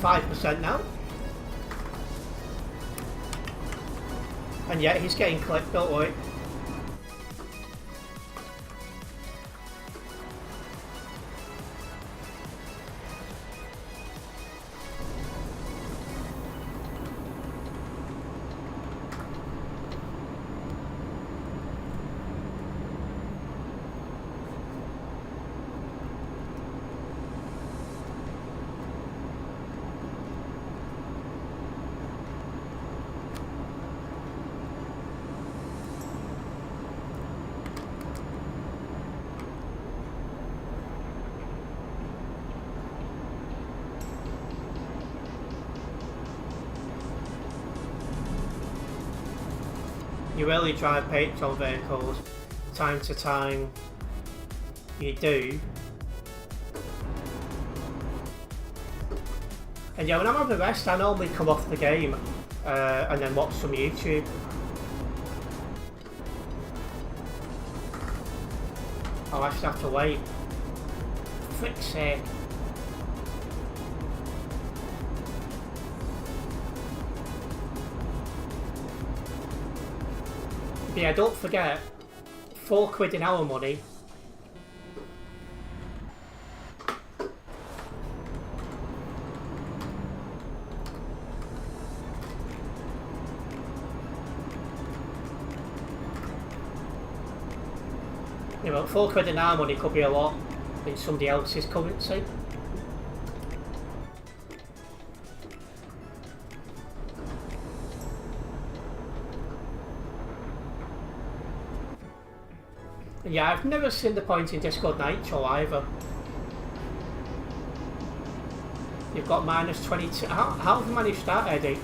%5 now. And yet he's getting clipped, don't worry. You rarely drive petrol vehicles. Time to time, you do. And yeah, when I'm having a rest, I normally come off the game and then watch some YouTube. Oh, I should have to wait. For frick's sake. But yeah, don't forget, £4 in our money. You know, £4 in our money could be a lot in somebody else's currency. Yeah, I've never seen the point in Discord Nitro either. You've got -22. How have you managed that, Eddie?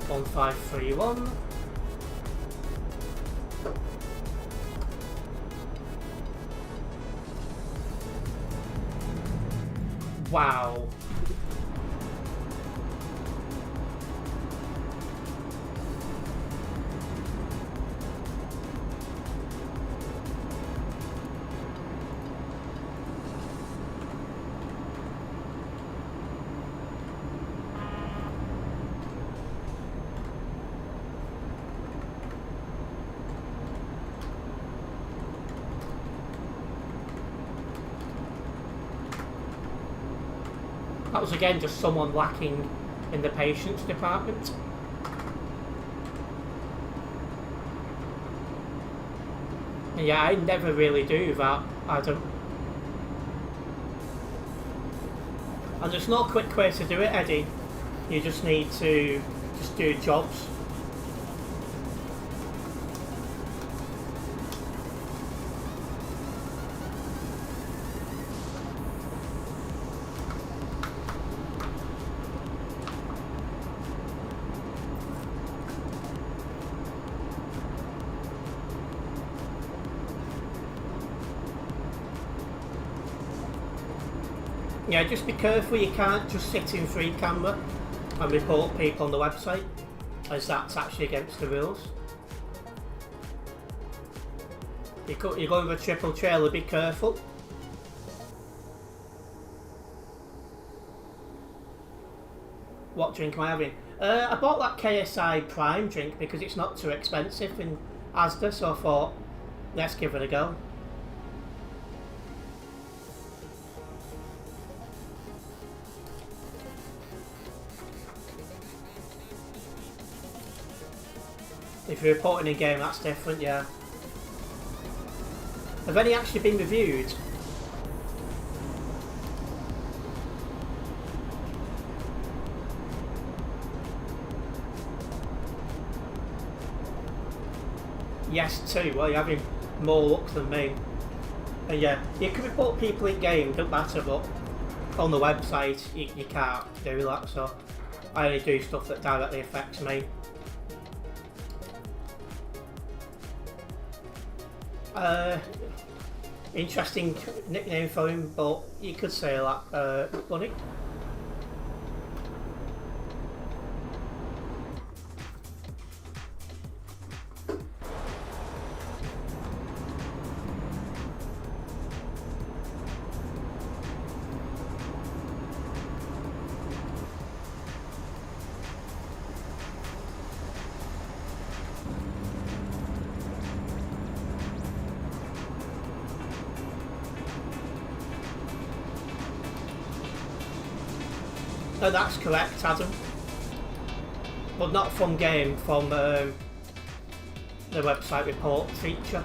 One, 5, 3, 1. Wow. That was again just someone lacking in the patience department. And yeah, I never really do that, Adam. And there's no quick way to do it, Eddie. You just need to just do jobs. Yeah, just be careful, you can't just sit in free camera and report people on the website, as that's actually against the rules. You're going with a triple trailer, be careful. What drink am I having? I bought that KSI Prime drink because it's not too expensive in Asda, so I thought, let's give it a go. If you're reporting a game, that's different, yeah. Have any actually been reviewed? Yes, too. Well, you're having more luck than me. And yeah, you can report people in game, don't matter, but on the website you can't do that, so I only do stuff that directly affects me. Interesting nickname for him, but you could say that, Bunny. Oh, that's correct, Adam. But not from game, from the website report feature.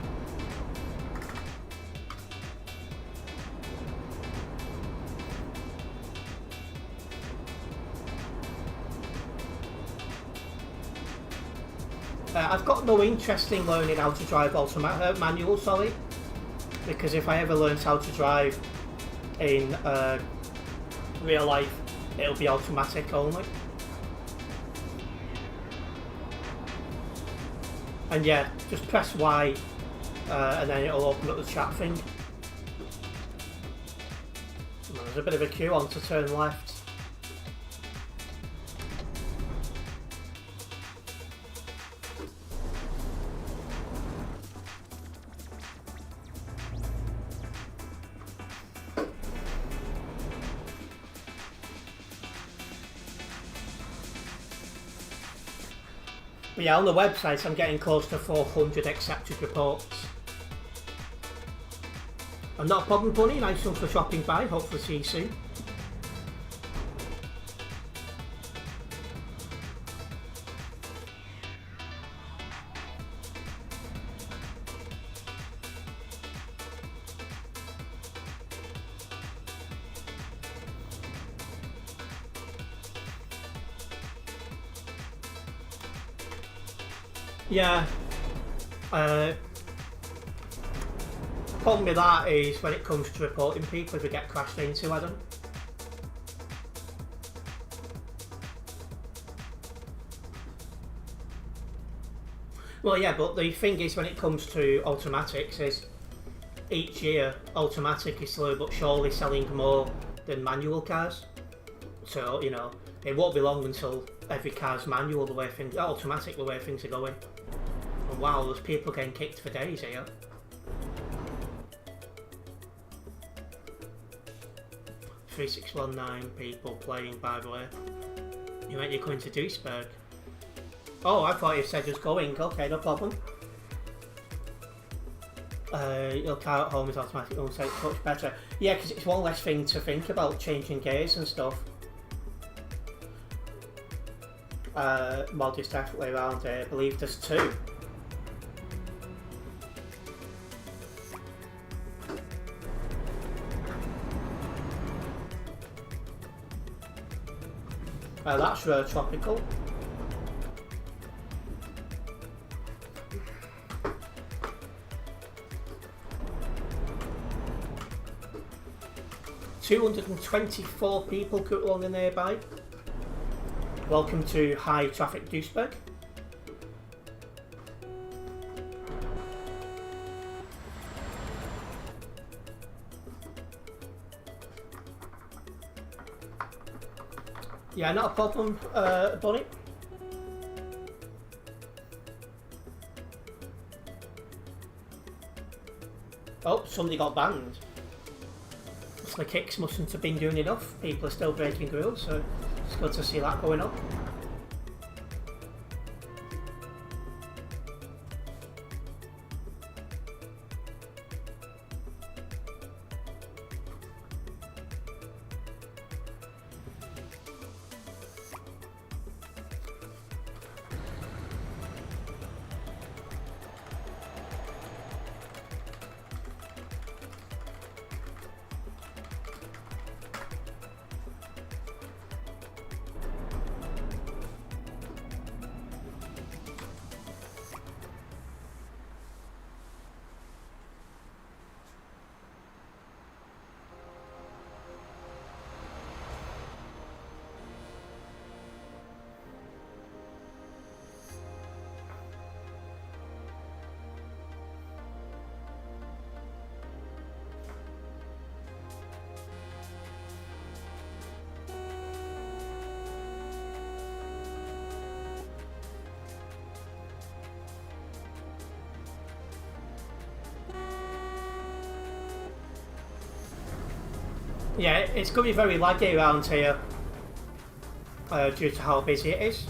I've got no interest in learning how to drive manual, sorry, because if I ever learned how to drive in real life, it'll be automatic only. And yeah, just press Y and then it'll open up the chat thing. There's a bit of a queue on to turn left. But yeah, on the website I'm getting close to 400 accepted reports. And not a problem, Bunny. Nice one for shopping by. Hopefully see you soon. Yeah. Problem with that is when it comes to reporting people if we get crashed into, Adam. Well, yeah, but the thing is when it comes to automatics is each year automatic is slowly but surely selling more than manual cars. So, you know, it won't be long until every car's manual the way things, automatic the way things are going. And wow, there's people getting kicked for days here. $3619 people playing, by the way. You meant you're coming to Duisburg? Oh, I thought you said just going. Okay, no problem. Your car at home is automatic, so it's much better. Yeah, because it's one less thing to think about, changing gears and stuff. Mod is definitely around here. I believe there's two. That's Rare Tropical. $224 people cut along the nearby. Welcome to High Traffic Duisburg. Yeah, not a problem, Bunny. Oh, somebody got banned. So the kicks mustn't have been doing enough. People are still breaking rules, so it's good to see that going up. Yeah, it's going to be very laggy around here due to how busy it is.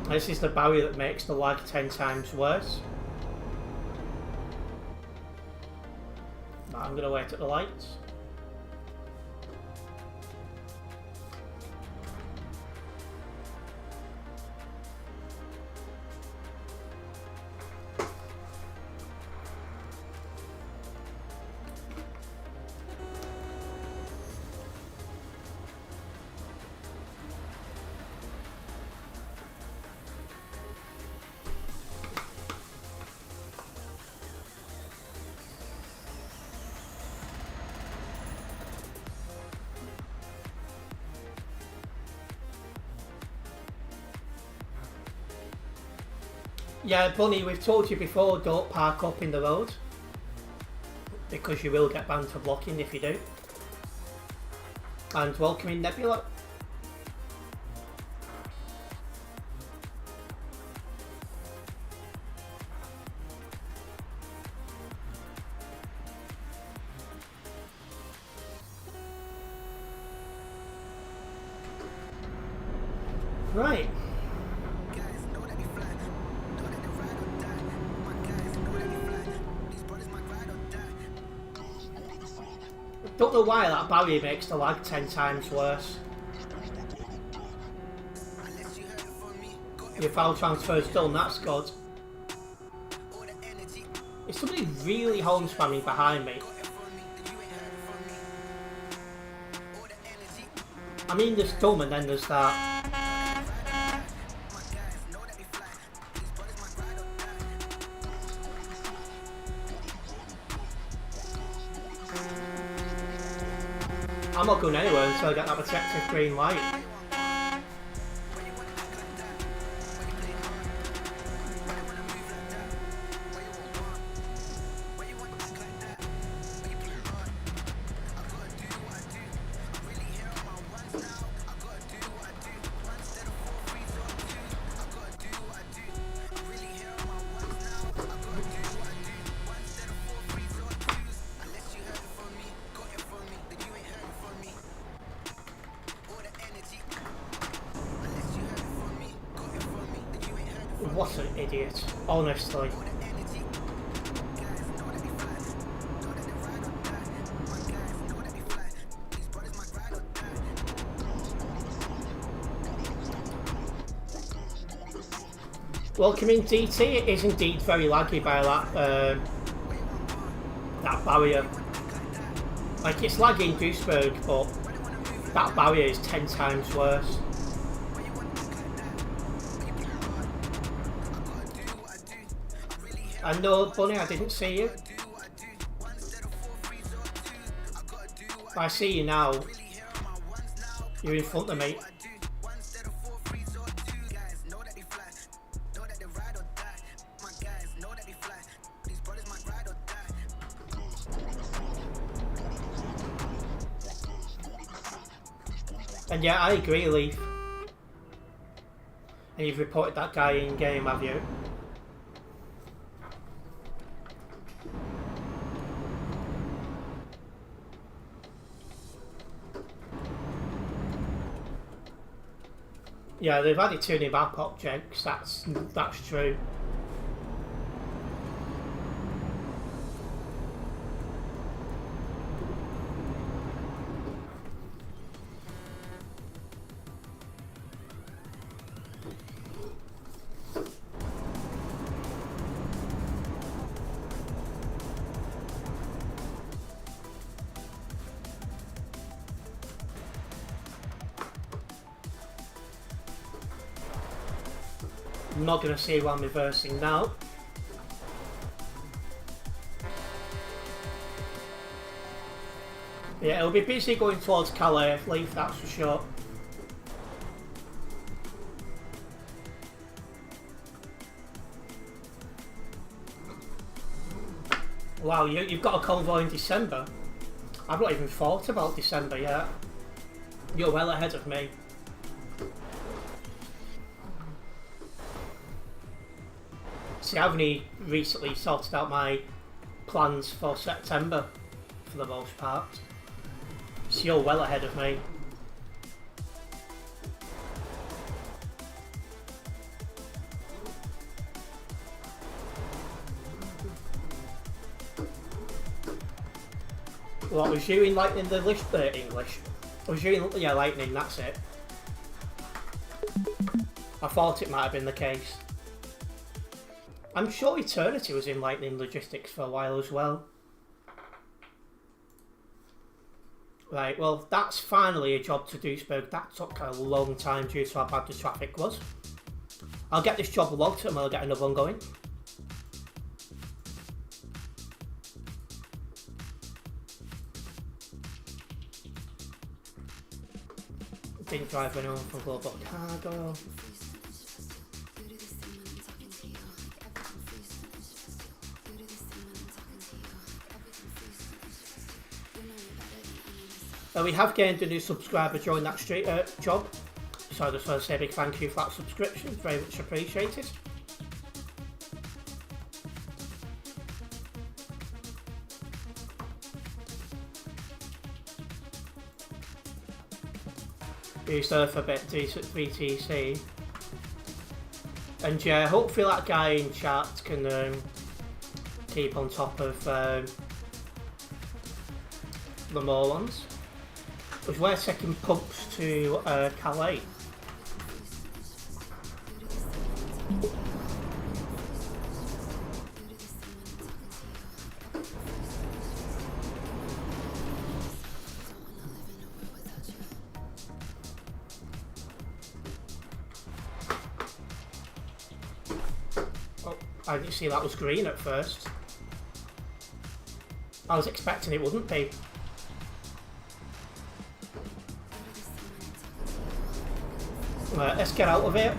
This is the barrier that makes the lag 10 times worse. But I'm going to wait at the lights. Yeah, Bunny, we've told you before, don't park up in the road. Because you will get banned for blocking if you do. And welcome in Nebula. Right. Don't know why that barrier makes the lag 10 times worse. Your file transfer's done, that's good. Is somebody really home spamming behind me? I mean, there's dumb and then there's that. I'm not going anywhere until I get that protective green light. What an idiot, honestly. Welcome in DT, it is indeed very laggy by that barrier. Like, it's laggy in Duisburg, but that barrier is 10 times worse. I know, Bunny, I didn't see you. I see you now. You're in front of me. And yeah, I agree, Leaf. And you've reported that guy in game, have you? Yeah, they've added 2 new map objects, that's true. I'm not going to see who I'm reversing now. Yeah, it'll be busy going towards Calais, Leaf, that's for sure. Wow, you've got a convoy in December. I've not even thought about December yet. You're well ahead of me. See, I've only recently sorted out my plans for September, for the most part. So you're well ahead of me. What was you in Lightning the English? Was you in, yeah, Lightning, that's it. I thought it might have been the case. I'm sure Eternity was in Lightning Logistics for a while as well. Right, well, that's finally a job to Duisburg. That took a long time due to how bad the traffic was. I'll get this job logged and we'll get another one going. Didn't drive anyone from Global Cargo. We have gained a new subscriber during that job, so I just want to say a big thank you for that subscription, it's very much appreciated. Do surf a bit, decent 3TC. And yeah, hopefully that guy in chat can keep on top of the more ones. Because we're taking pumps to Calais. Oh, I didn't see that was green at first. I was expecting it wouldn't be. Right, let's get out of here.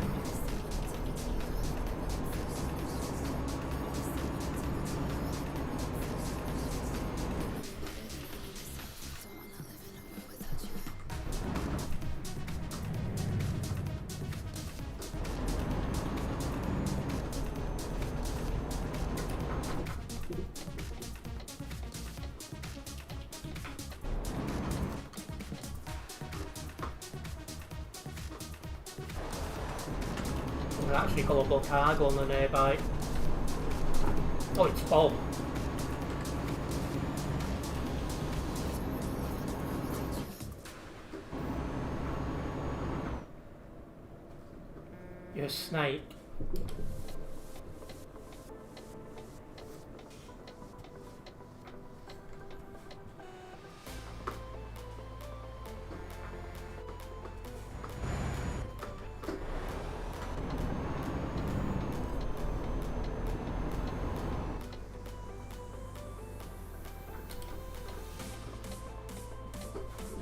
There's actually Global Cargo on the nearby. Oh, it's Bob. You're a snake.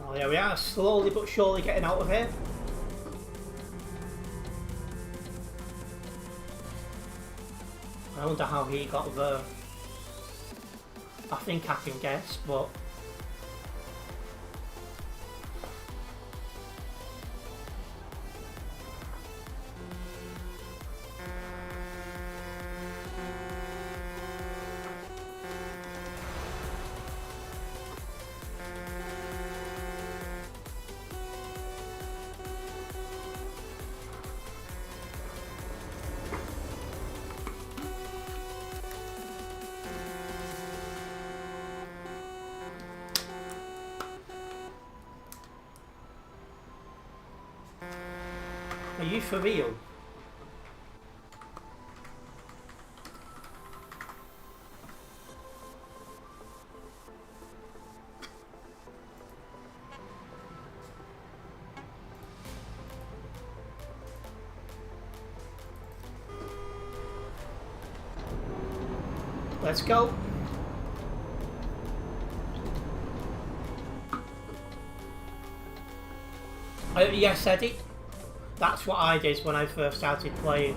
Oh, there we are, slowly but surely getting out of here. I wonder how he got there. I think I can guess, but... Are you for real? let's go. Yes, Eddie. That's what I did when I first started playing.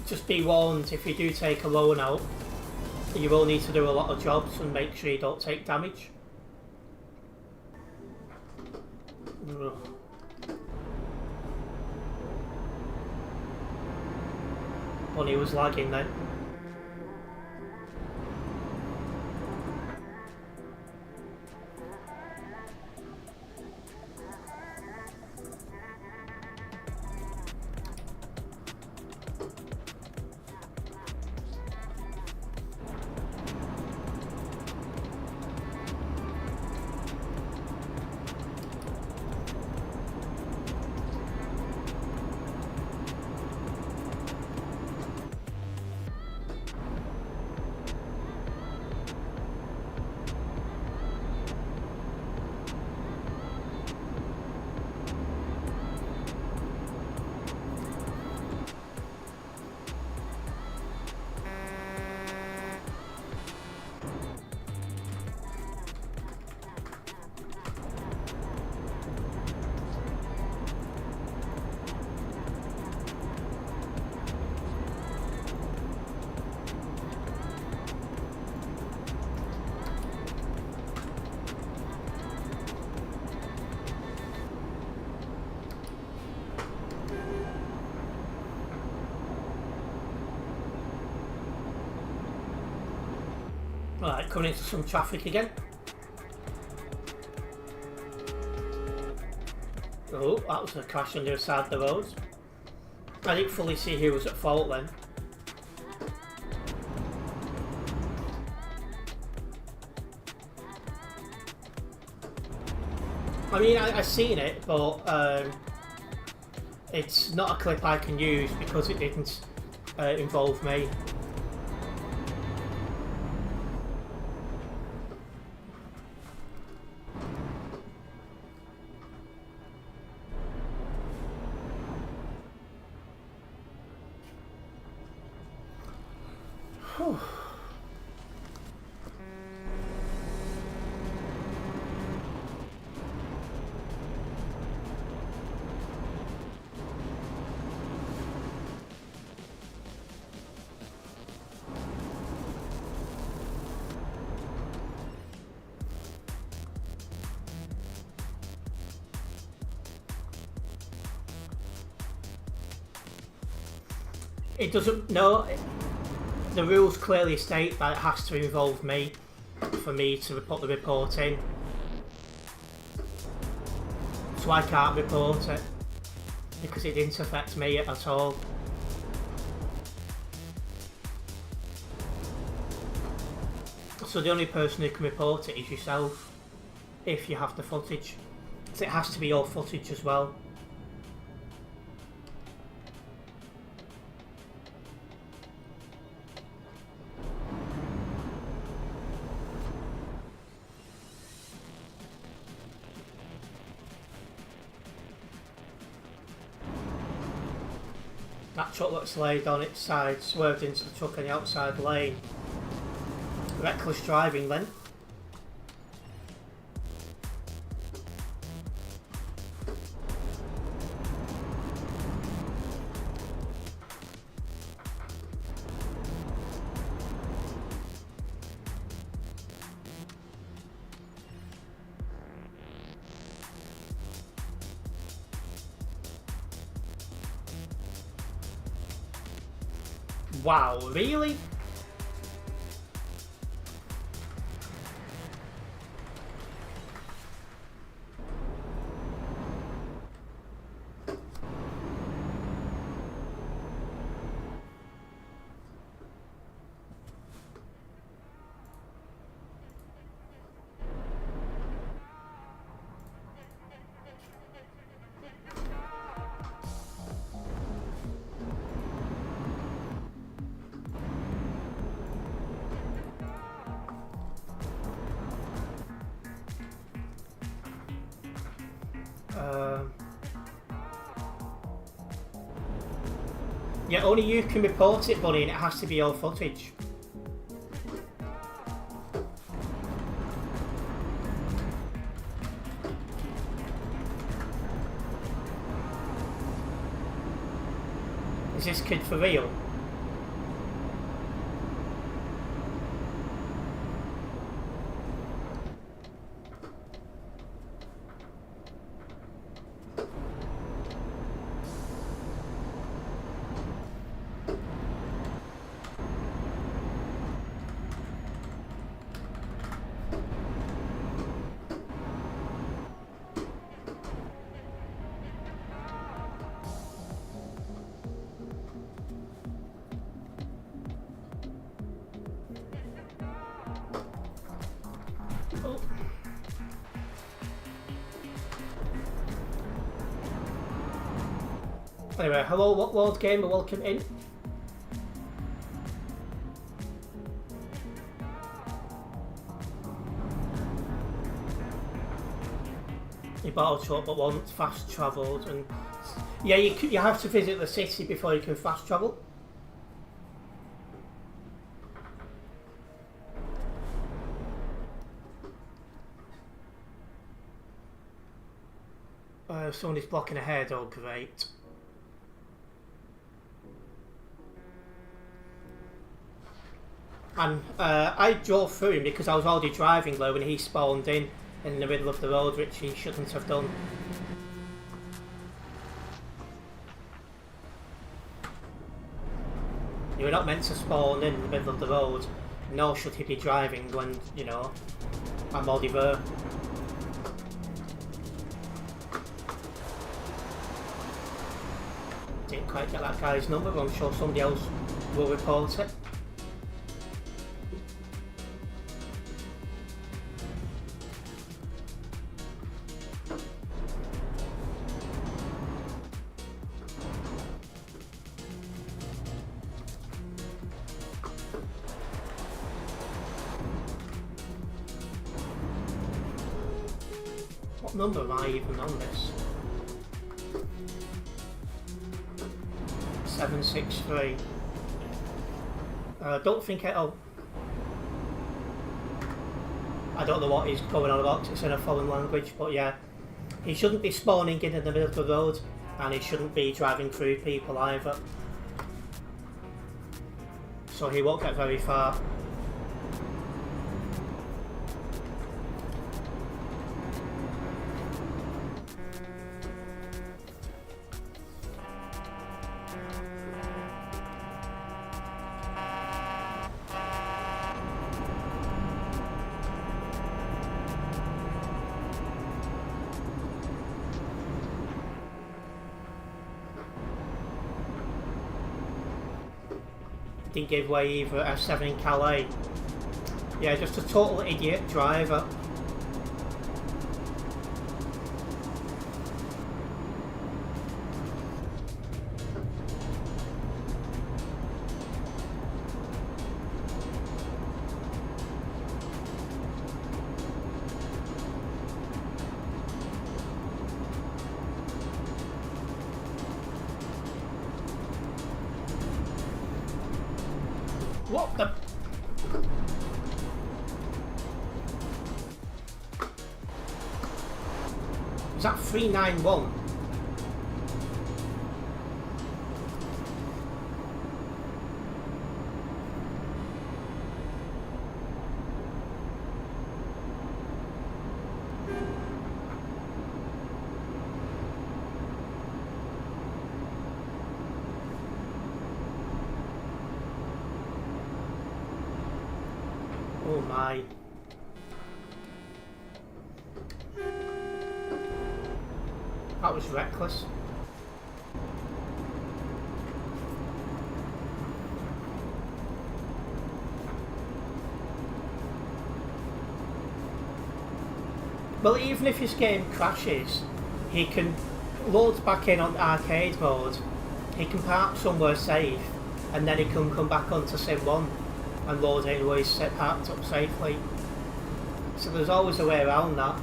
Just be warned, if you do take a loan out, you will need to do a lot of jobs and make sure you don't take damage. Bunny was lagging then. Alright, coming into some traffic again. Oh, that was a crash on the other side of the road. I didn't fully see who was at fault then. I mean, I seen it, but it's not a clip I can use because it didn't involve me. Whew. It doesn't, no, the rules clearly state that it has to involve me for me to put the report in. So I can't report it because it didn't affect me at all. So the only person who can report it is yourself if you have the footage. So it has to be your footage as well. That truck that's laid on its side swerved into the truck in the outside lane. Reckless driving then. Wow, really? Yeah, only you can report it, buddy, and it has to be your footage. Is this kid for real? Oh. Anyway, hello, what Lord Gamer, welcome in. You bought a truck but wasn't fast travelled, and yeah, you have to visit the city before you can fast travel. Someone is blocking ahead, oh great. And I drove through him because I was already driving low when he spawned in the middle of the road, which he shouldn't have done. You were not meant to spawn in the middle of the road, nor should he be driving when, you know, I'm already there. Didn't quite get that guy's number, but I'm sure somebody else will report it. What number am I even on this? 763. I don't think I don't know what he's going on about, it's in a foreign language, but yeah. He shouldn't be spawning in the middle of the road, and he shouldn't be driving through people either. So he won't get very far. Didn't give way either at F7 in Calais. Yeah, just a total idiot driver. What the? Is that 391? Oh my. That was reckless. Well, even if his game crashes, he can load back in on arcade mode, he can park somewhere safe, and then he can come back onto Sim 1 and load in where he's parked up safely. So there's always a way around that.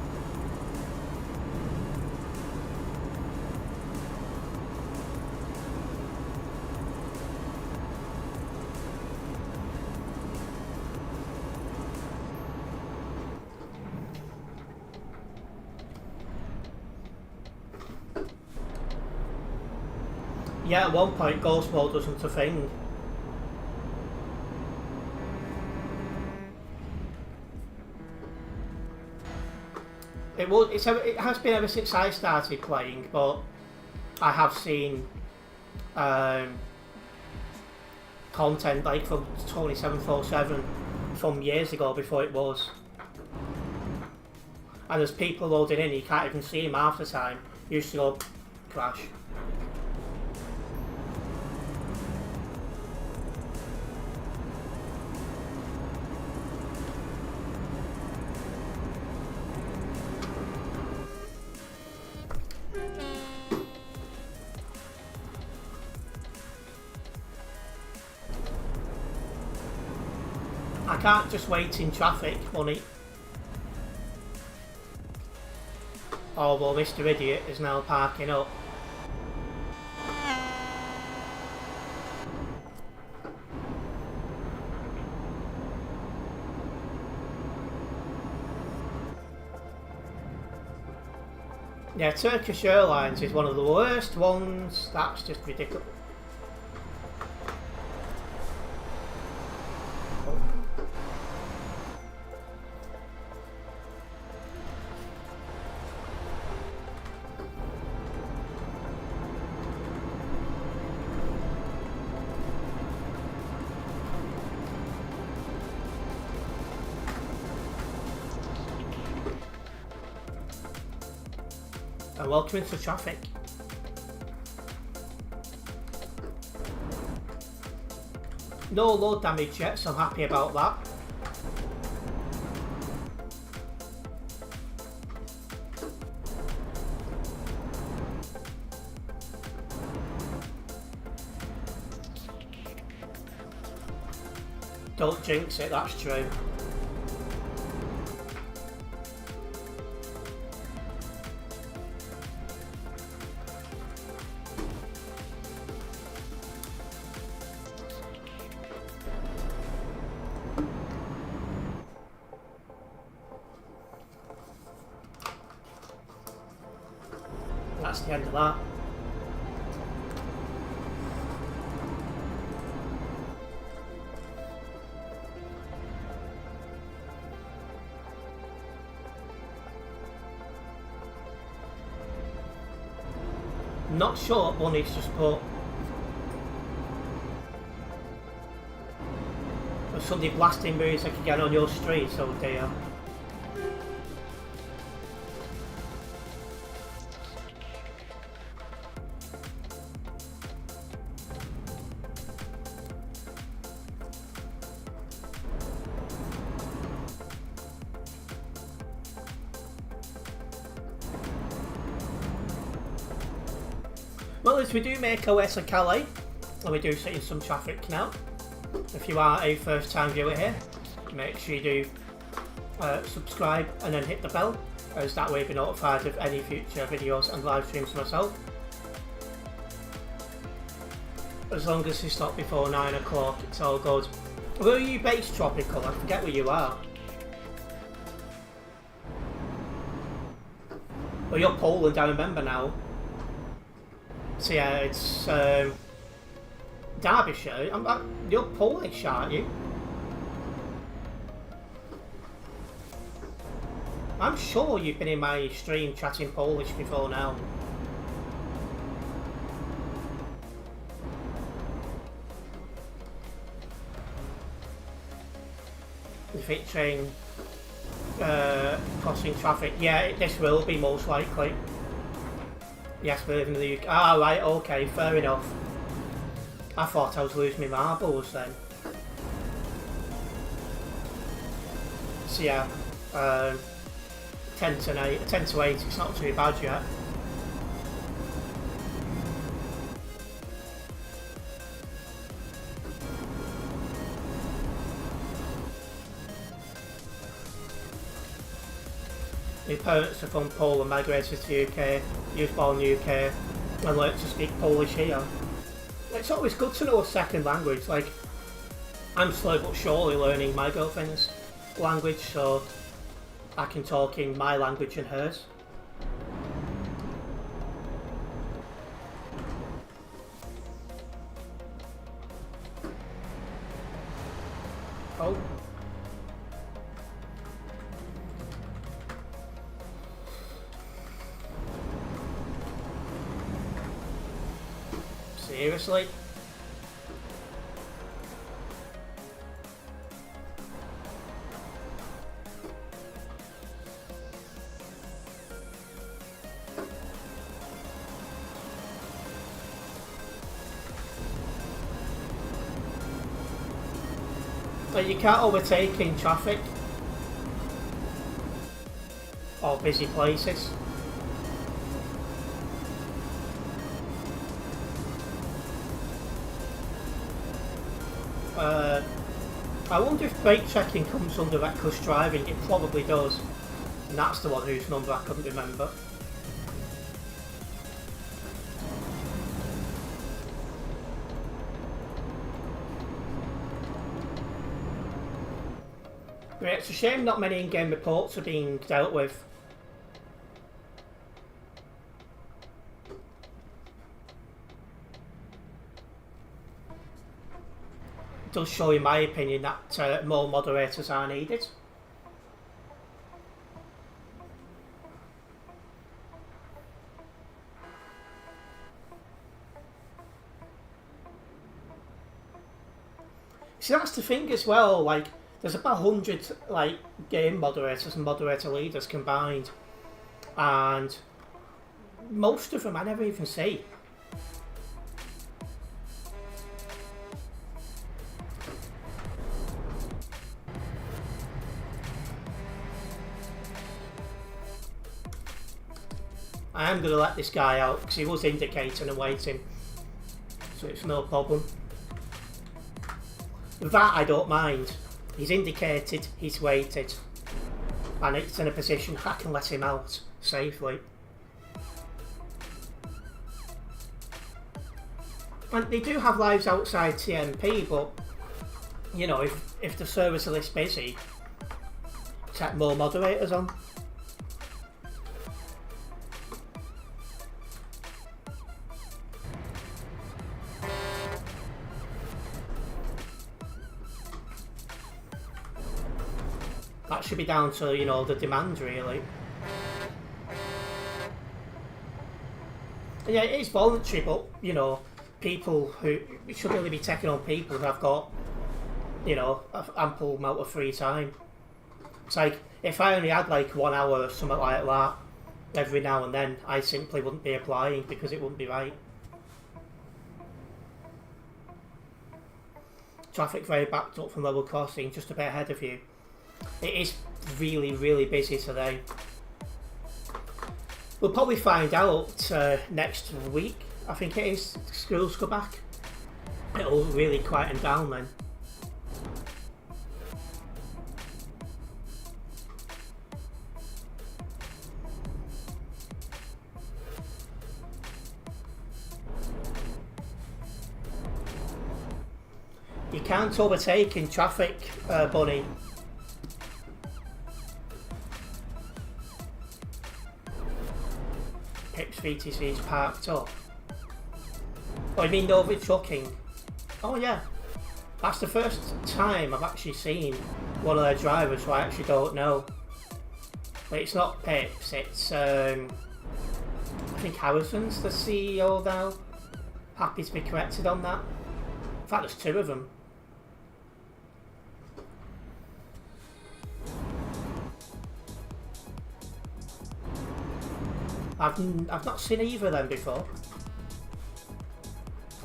Yeah, at one point ghost mode wasn't a thing. It has been ever since I started playing, but I have seen content like from 2747 from years ago before it was. And there's people loading in, you can't even see them half the time. You used to go crash. I can't just wait in traffic, money. Although Mr. Idiot is now parking up. Yeah, Turkish Airlines is one of the worst ones. That's just ridiculous. And welcome into traffic. No load damage yet, so I'm happy about that. Don't jinx it, that's true. That's the end of that. Not sure what Bunny's just put. There's somebody blasting music again on your street, oh dear. Well, as we do make our way to Calais, and we do sit in some traffic now. If you are a first time viewer here, make sure you do subscribe and then hit the bell, as that way you'll be notified of any future videos and live streams myself. As long as it's not before 9 o'clock, it's all good. Where are you based, Tropical? I forget where you are. Well, you're Poland, I remember now. So yeah, it's Derbyshire. You're Polish, aren't you? I'm sure you've been in my stream chatting Polish before now. Featuring crossing traffic. Yeah, this will be most likely. Yes, we live in the UK. Ah, right, okay, fair enough. I thought I was losing my marbles then. So yeah, 10 to 8, it's not too bad yet. My parents are from Poland, migrated to the UK, he was born in the UK, and learnt to speak Polish here. It's always good to know a second language, like, I'm slow but surely learning my girlfriend's language, so I can talk in my language and hers. Seriously? Like, you can't overtake in traffic or busy places. I wonder if brake checking comes under reckless driving. It probably does. And that's the one whose number I couldn't remember. Yeah, it's a shame not many in-game reports are being dealt with. It does show, in my opinion, that more moderators are needed. See, that's the thing as well, like, there's about 100 like game moderators and moderator leaders combined, and most of them I never even see. I am going to let this guy out because he was indicating and waiting, so it's no problem. That I don't mind. He's indicated, he's waited, and it's in a position I can let him out safely. And they do have lives outside TMP, but you know, if the servers are this busy, set more moderators on. That should be down to, you know, the demand really. And yeah, it is voluntary, but you know, people who, it should really be taken on people who have got, you know, an ample amount of free time. It's like, if I only had like 1 hour or something like that every now and then, I simply wouldn't be applying because it wouldn't be right. Traffic very backed up from level crossing, just a bit ahead of you. It is really, really busy today. We'll probably find out next week. I think it is. Schools go back. It'll really quieten down then. You can't overtake in traffic, Bunny. Pips VTC is parked up. Oh, you mean over trucking? Oh yeah. That's the first time I've actually seen one of their drivers who I actually don't know. But it's not Pips, it's I think Harrison's the CEO now. Happy to be corrected on that. In fact, there's 2 of them. I've not seen either of them before.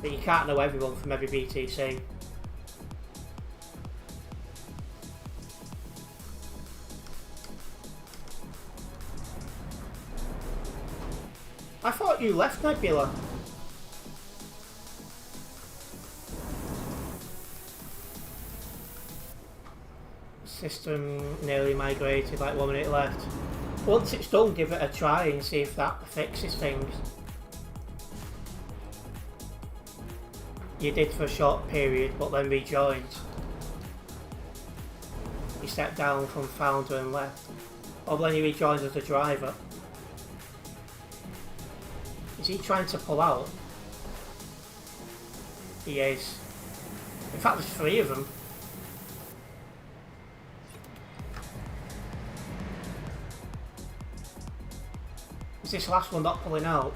But you can't know everyone from every BTC. I thought you left Nebula. System nearly migrated, like 1 minute left. Once it's done, give it a try and see if that fixes things. You did for a short period, but then rejoined. You stepped down from founder and left. Or then you rejoined as a driver. Is he trying to pull out? He is. In fact, there's 3 of them. Is this last one not pulling out?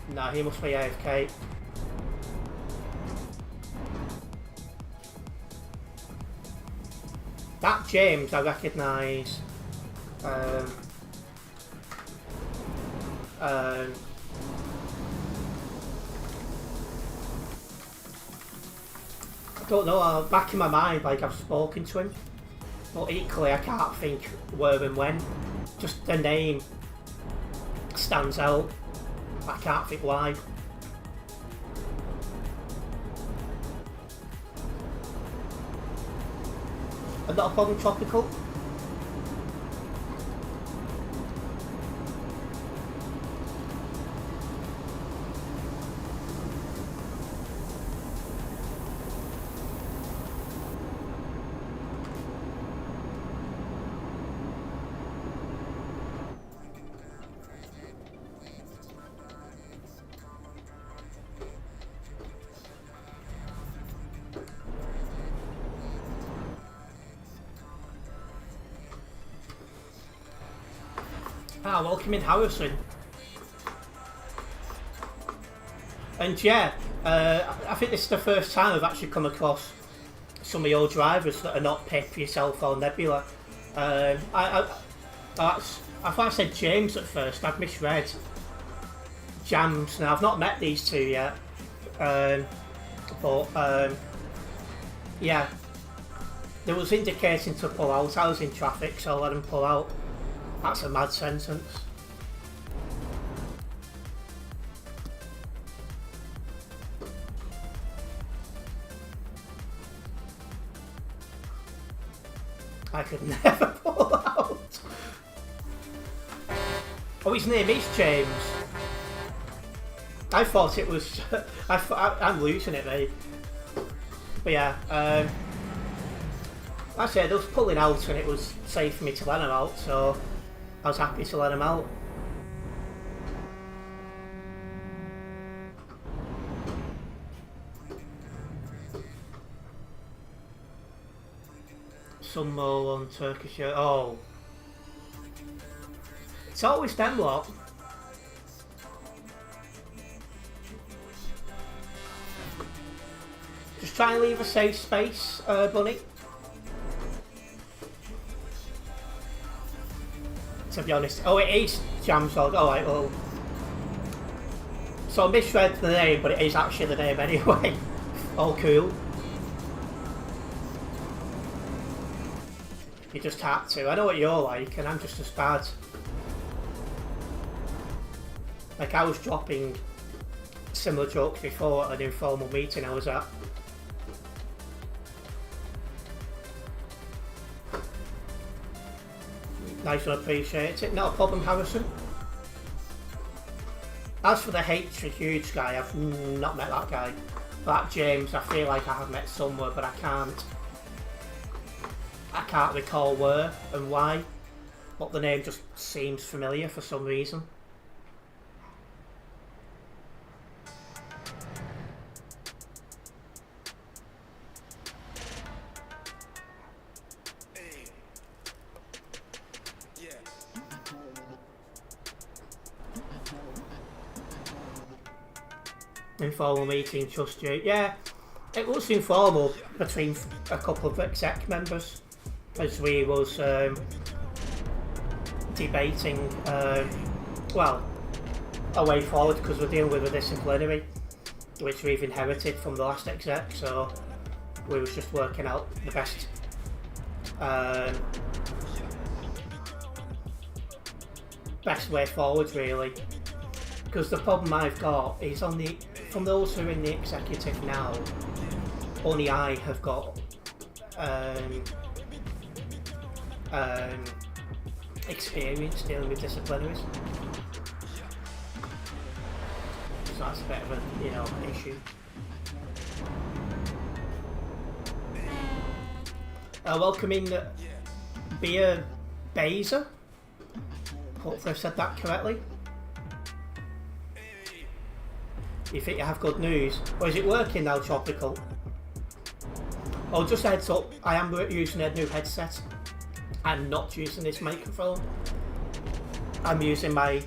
No, he must be AFK. That James I recognise. I don't know, back in my mind, like I've spoken to him, but equally I can't think where and when. Just the name stands out. I can't think why. Not a problem, Tropical. Welcome in, Harrison. And yeah, I think this is the first time I've actually come across some of your drivers that are not Pip, yourself or Nebula. I thought I said James at first. I've misread Jams. Now I've not met these two yet, but yeah, there was indicating to pull out. I was in traffic, so I let him pull out. That's a mad sentence. I could never pull out. Oh, his name is James. I thought it was... I'm losing it, mate. But yeah, like I said, I was pulling out and it was safe for me to let him out, so I was happy to let him out. Some more on Turkish. Oh, it's always them lot. Just try and leave a safe space, Bunny. To be honest. Oh, it is Jamsog. Alright, well. So I misread the name, but it is actually the name anyway. Oh, cool. You just had to. I know what you're like, and I'm just as bad. Like, I was dropping similar jokes before at an informal meeting I was at. Nice one, appreciate it. Not a problem, Harrison. As for the hatred huge guy, I've not met that guy. That James, I feel like I have met somewhere, but I can't recall where and why. But the name just seems familiar for some reason. Informal meeting, trust you. Yeah, it was informal between a couple of exec members as we was debating, well, a way forward, because we're dealing with a disciplinary which we've inherited from the last exec, so we was just working out the best best way forward, really. Because the problem I've got is from those who are in the executive now, only I have got experience dealing with disciplinaries. So that's a bit of a, issue. Welcome in Beer Baser. Hopefully I've said that correctly. You think you have good news? Or is it working now, Tropical? Oh, just a heads up, I am using a new headset. I'm not using this microphone. I'm using my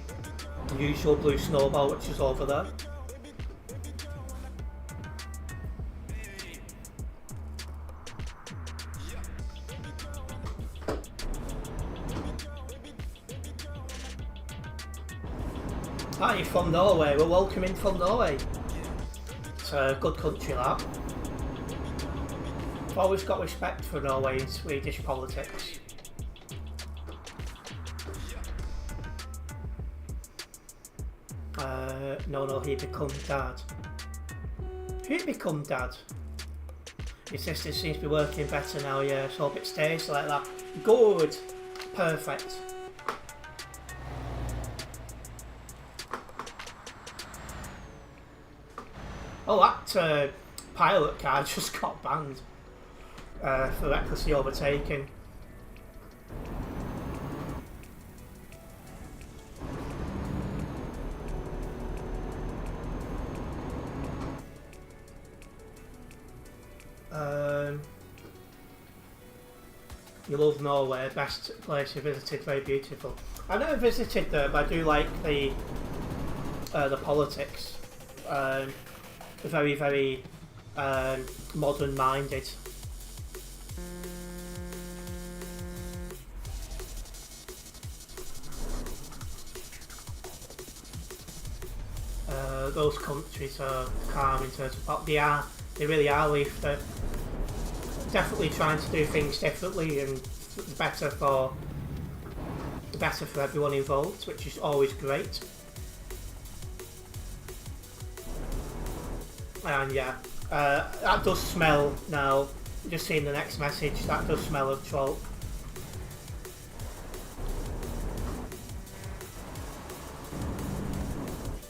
The usual blue snowball which is over there. Hi, you're from Norway. We're welcoming from Norway. It's a good country, that. I've always got respect for Norway and Swedish politics. No, he become dad. Who'd become dad? Your sister seems to be working better now, yeah, so hope it stays like that. Good. Perfect. Oh, that pilot car just got banned for recklessly overtaking. You love Norway, best place you visited, very beautiful. I've never visited there, but I do like the politics. Very, very modern minded. Those countries are calm in terms of what they are. They really are. They're definitely trying to do things differently and better for everyone involved, which is always great. And yeah, that does smell now. Just seeing the next message, that does smell of troll.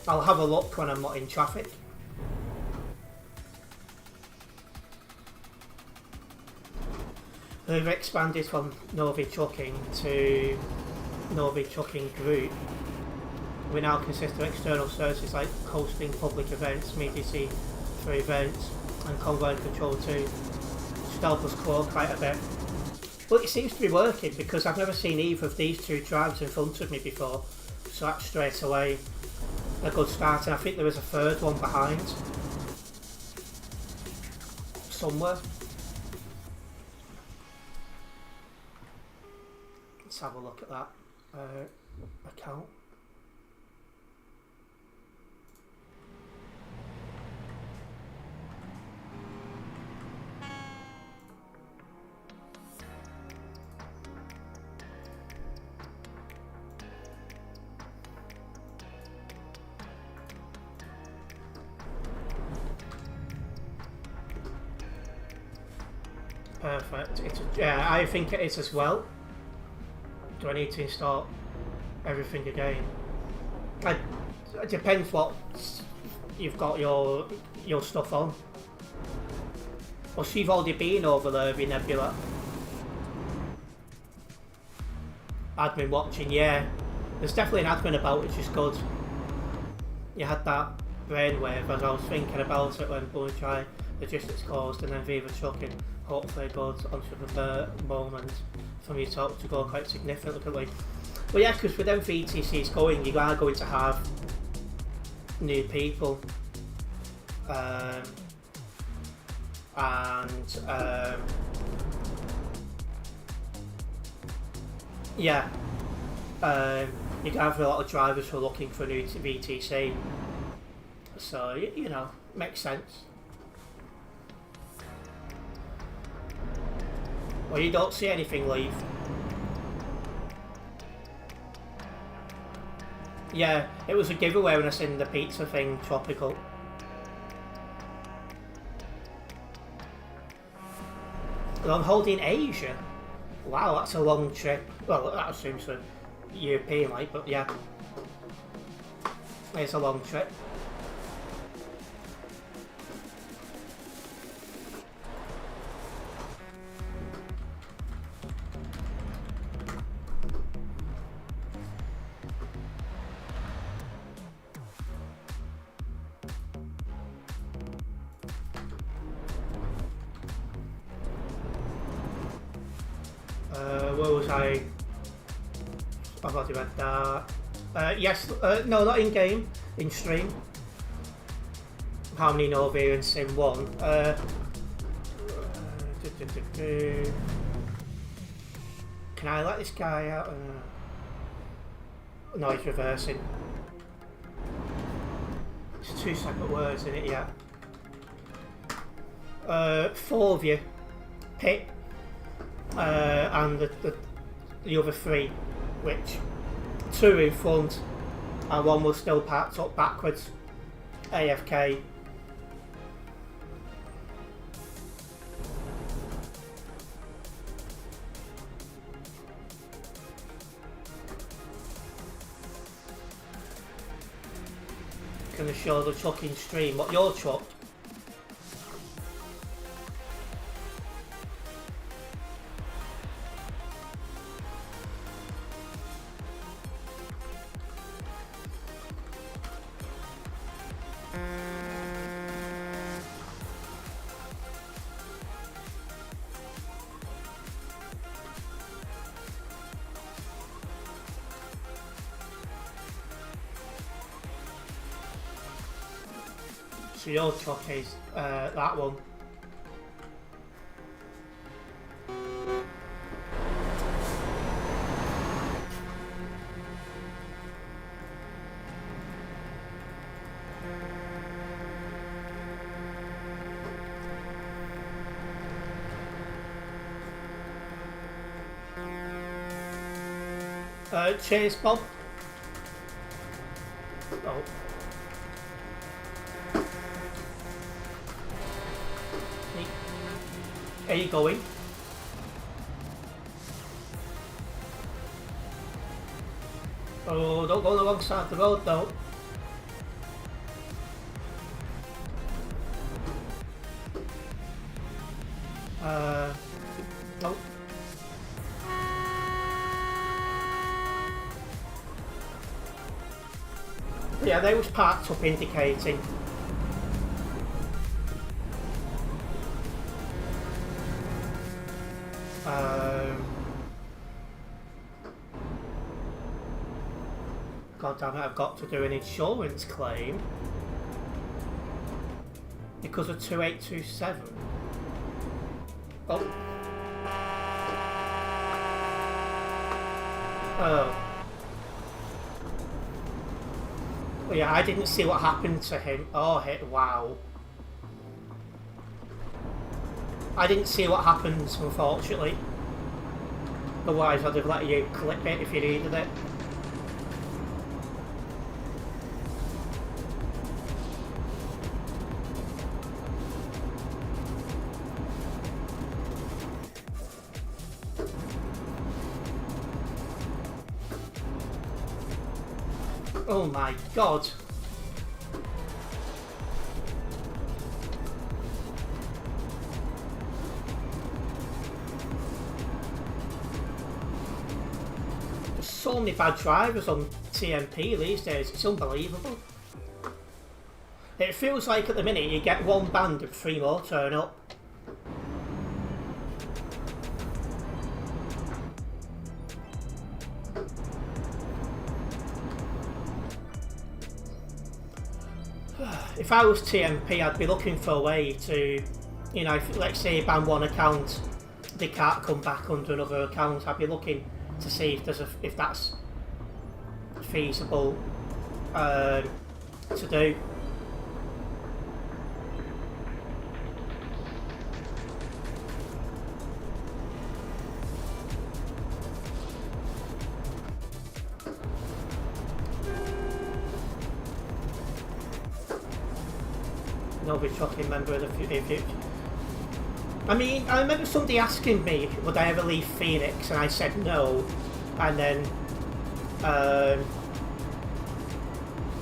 I'll have a look when I'm not in traffic. They've expanded from Novi Trucking to Novi Trucking Group. We now consist of external services like hosting public events, mediacy for events, and convoy control too. Should help us grow quite a bit. Well, it seems to be working because I've never seen either of these two tribes in front of me before, so that's straight away a good start, and I think there is a third one behind somewhere. Let's have a look at that account. Perfect. Yeah, I think it is as well. Do I need to install everything again? It depends what you've got your stuff on. Well, so you've already been over there, have you, Nebula? Admin watching, yeah. There's definitely an admin about, which is good. You had that brainwave as I was thinking about it when Bully Try Logistics caused, and then Viva Trucking hopefully goes onto the third moment from your talk to go quite significantly. Well, yeah, because with them VTCs going, you are going to have new people, yeah, you can have a lot of drivers who are looking for a new VTC, so you know, makes sense. Well, you don't see anything leave. Yeah, it was a giveaway when I seen the pizza thing, tropical. Long holding Asia? Wow, that's a long trip. Well, that assumes for European, like, but yeah. It's a long trip. Where was I? I've already read that. Yes, no, not in game, in stream. How many no variants in one? Can I let this guy out? No, he's reversing. It's 2 separate words, isn't it? Yeah. 4 of you. Pit. And the other 3, which 2 in front and 1 was still packed up backwards. AFK. Can I show the truck in stream? What, your truck? So your truck is that one. Cheers, Bob. Oh. Are you going? Oh, don't go on the wrong side of the road though. Nope. Yeah, they was parked up indicating. God damn it, I've got to do an insurance claim because of 2827. Oh. Oh. Well, yeah, I didn't see what happened to him. Oh, wow. I didn't see what happened, unfortunately. Otherwise, I'd have let you clip it if you needed it. Oh my god. There's so many bad drivers on TMP these days, it's unbelievable. It feels like at the minute you get 1 band and 3 more turn up. If I was TMP, I'd be looking for a way to, you know, if, let's say ban 1 account, they can't come back under another account. I'd be looking to see if there's if that's feasible to do. Nobody fucking member of the future. I mean, I remember somebody asking me, would I ever leave Phoenix, and I said no, and then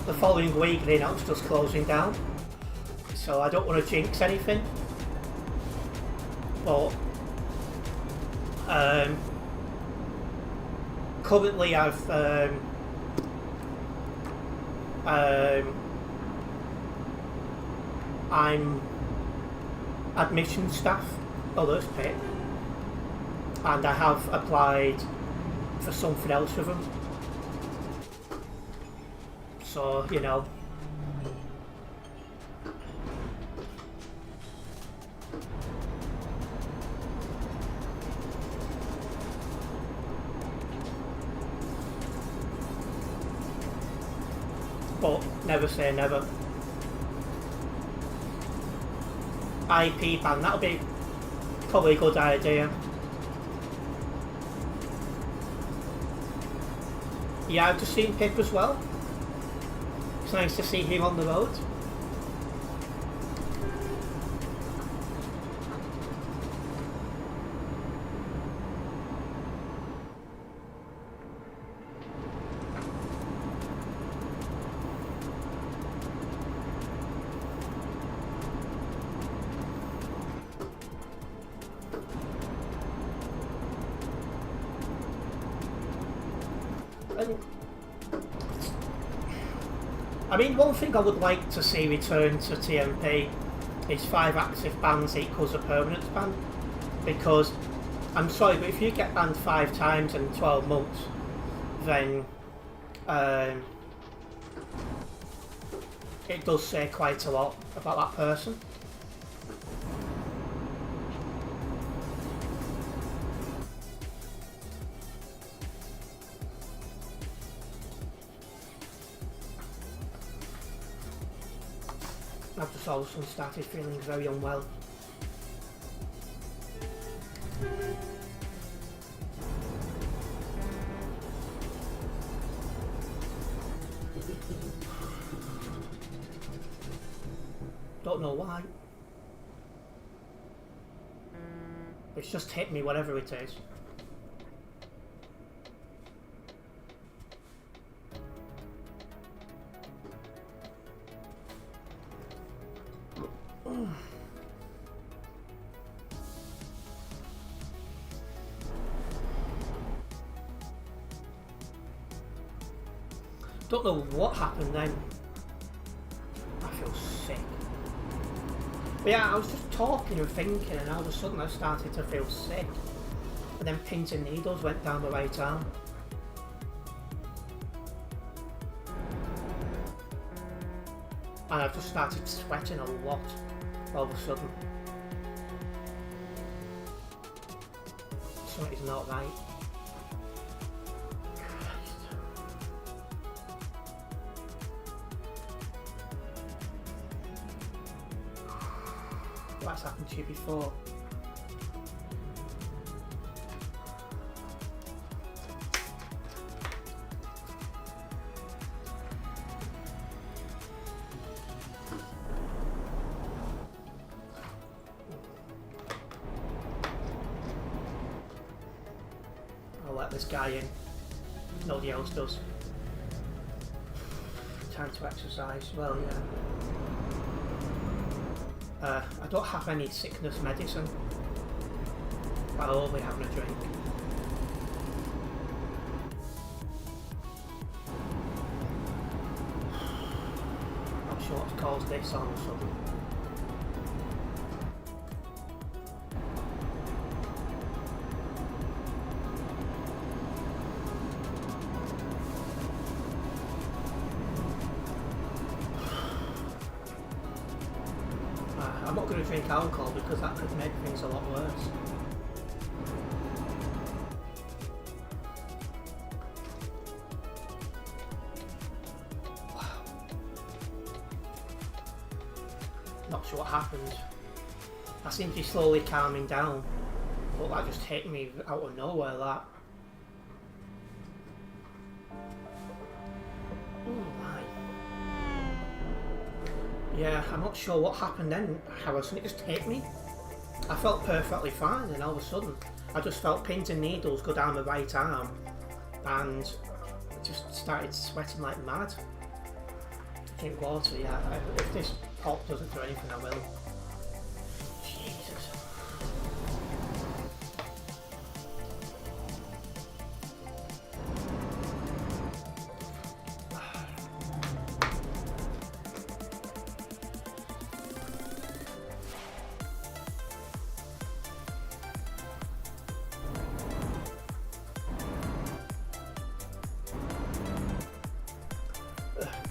the following week they announced us closing down. So I don't want to jinx anything, but currently I'm admission staff, others pay, and I have applied for something else with them. So, you know. But never say never. IP ban, that'll be probably a good idea. Yeah, I've just seen Pip as well. It's nice to see him on the road. I mean, one thing I would like to see return to TMP is 5 active bans equals a permanent ban. Because, I'm sorry, but if you get banned 5 times in 12 months, then it does say quite a lot about that person. I've just all of a sudden started feeling very unwell. Don't know why. It's just hit me, whatever it is. Don't know what happened then. I feel sick. But yeah, I was just talking and thinking, and all of a sudden I started to feel sick. And then pins and needles went down my right arm. And I've just started sweating a lot all of a sudden. Something's not right. What's happened to you before? I'll let this guy in. Nobody else does. Time to exercise. Well, yeah. I don't have any sickness medicine, but I'll only have a drink. Not sure what's caused this all of a sudden. I'm not going to drink alcohol because that could make things a lot worse. Wow. Not sure what happened. I seem to be slowly calming down, but that just hit me out of nowhere, that. Yeah, I'm not sure what happened then, how it just hit me. I felt perfectly fine, and all of a sudden I just felt pins and needles go down my right arm and just started sweating like mad. Drink water, yeah. If this pop doesn't do anything, I will. Jesus.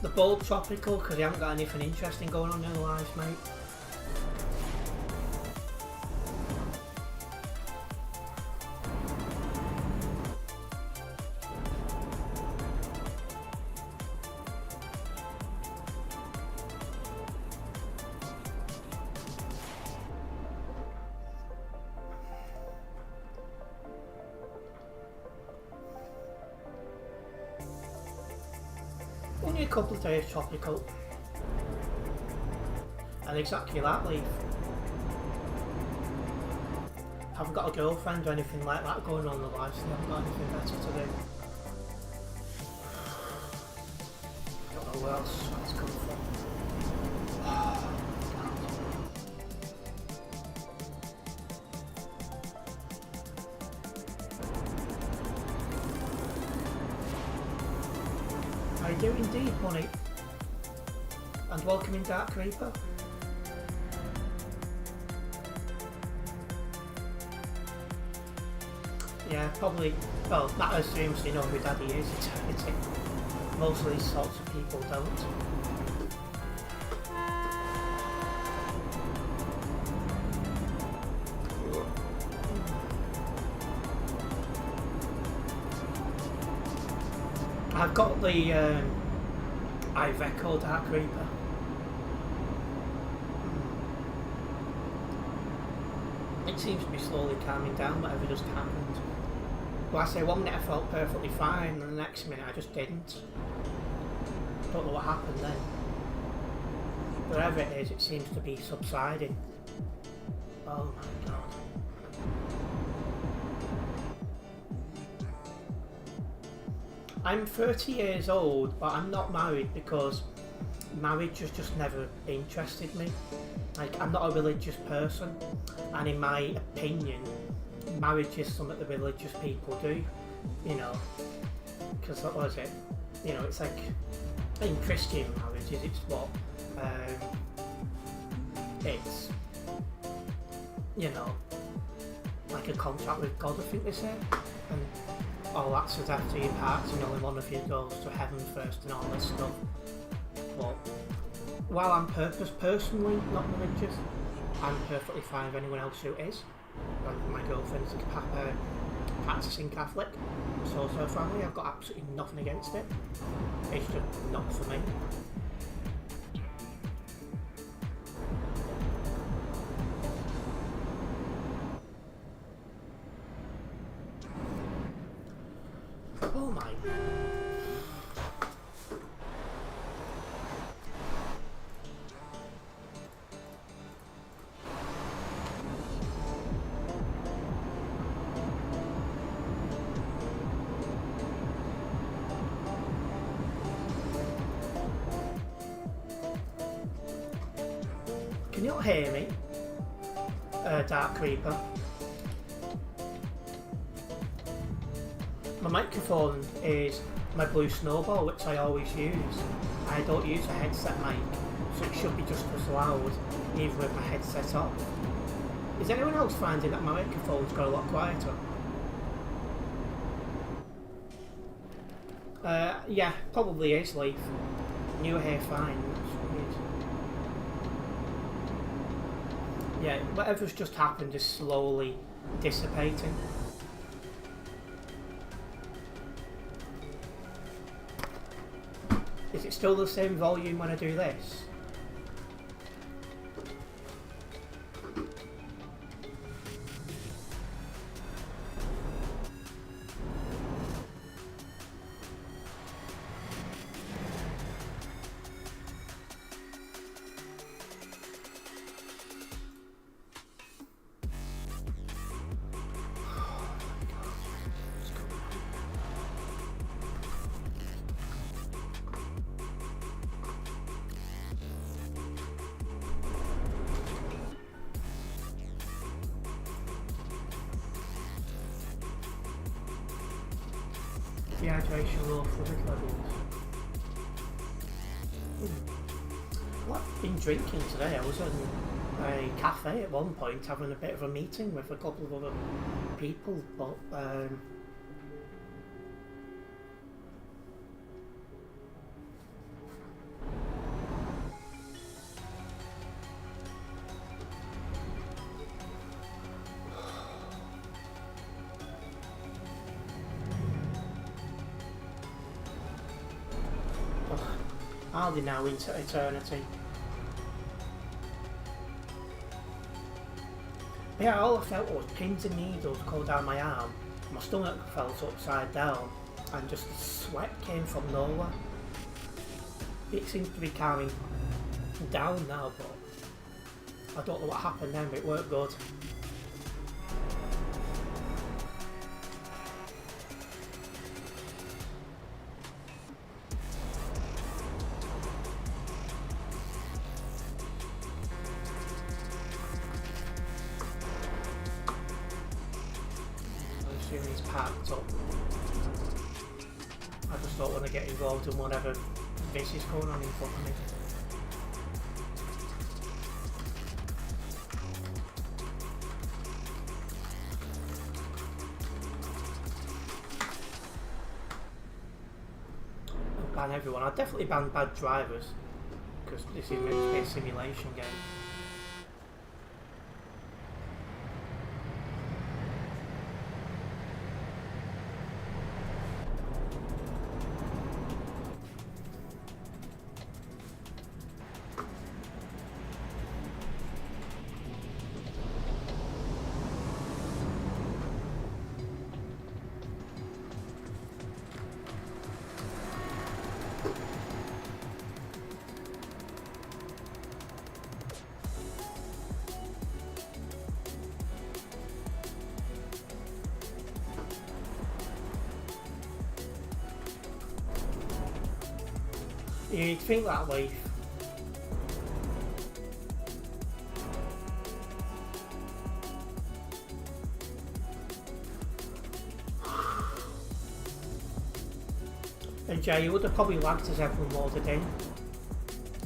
The bold tropical, because they haven't got anything interesting going on in their lives, mate. Only a couple of days tropical. And exactly that, Leaf. Haven't got a girlfriend or anything like that going on in the life, so I haven't got anything better to do. Don't know where else that's come from. I do indeed, Money. And welcome in, Dark Reaper. Yeah, probably, well, that assumes they know who Daddy is, it's it. Most of these sorts of people don't. I've got the Iveco Dark Reaper. It seems to be slowly calming down, whatever just happened. Well, I say one minute I felt perfectly fine, and the next minute I just didn't. Don't know what happened then. Wherever it is, it seems to be subsiding. Oh my god. I'm 30 years old, but I'm not married because marriage has just never interested me. Like, I'm not a religious person, and in my opinion, marriage is something that religious people do, you know, because what was it, you know, it's like, in Christian marriages, it's what, it's, you know, like a contract with God, I think they say, and all that's as after your parts, and only one of you goes to heaven first and all this stuff. But while I'm personally not religious, I'm perfectly fine with anyone else who is. And my girlfriend's a practicing Catholic, so is her family. I've got absolutely nothing against it. It's just not for me. Oh my. Can you not hear me? Dark Reaper. My microphone is my Blue Snowball, which I always use. I don't use a headset mic, so it should be just as loud, even with my headset off. Is anyone else finding that my microphone's got a lot quieter? Yeah, probably is, Leaf. You were here fine. Yeah, whatever's just happened is slowly dissipating. Is it still the same volume when I do this? Dehydration, low fluid levels. Well, I've been drinking today. I was in a cafe at one point having a bit of a meeting with a couple of other people, but are they now into eternity? Yeah, all I felt was pins and needles going down my arm. My stomach felt upside down, and just the sweat came from nowhere. It seems to be calming down now, but I don't know what happened then, but it weren't good. He's parked up. I just don't want to get involved in whatever this is going on in front of me. I'll ban everyone. I'll definitely ban bad drivers, because this is meant to be a simulation game. You'd think that way. And Jay, you would have probably lagged as everyone loaded in.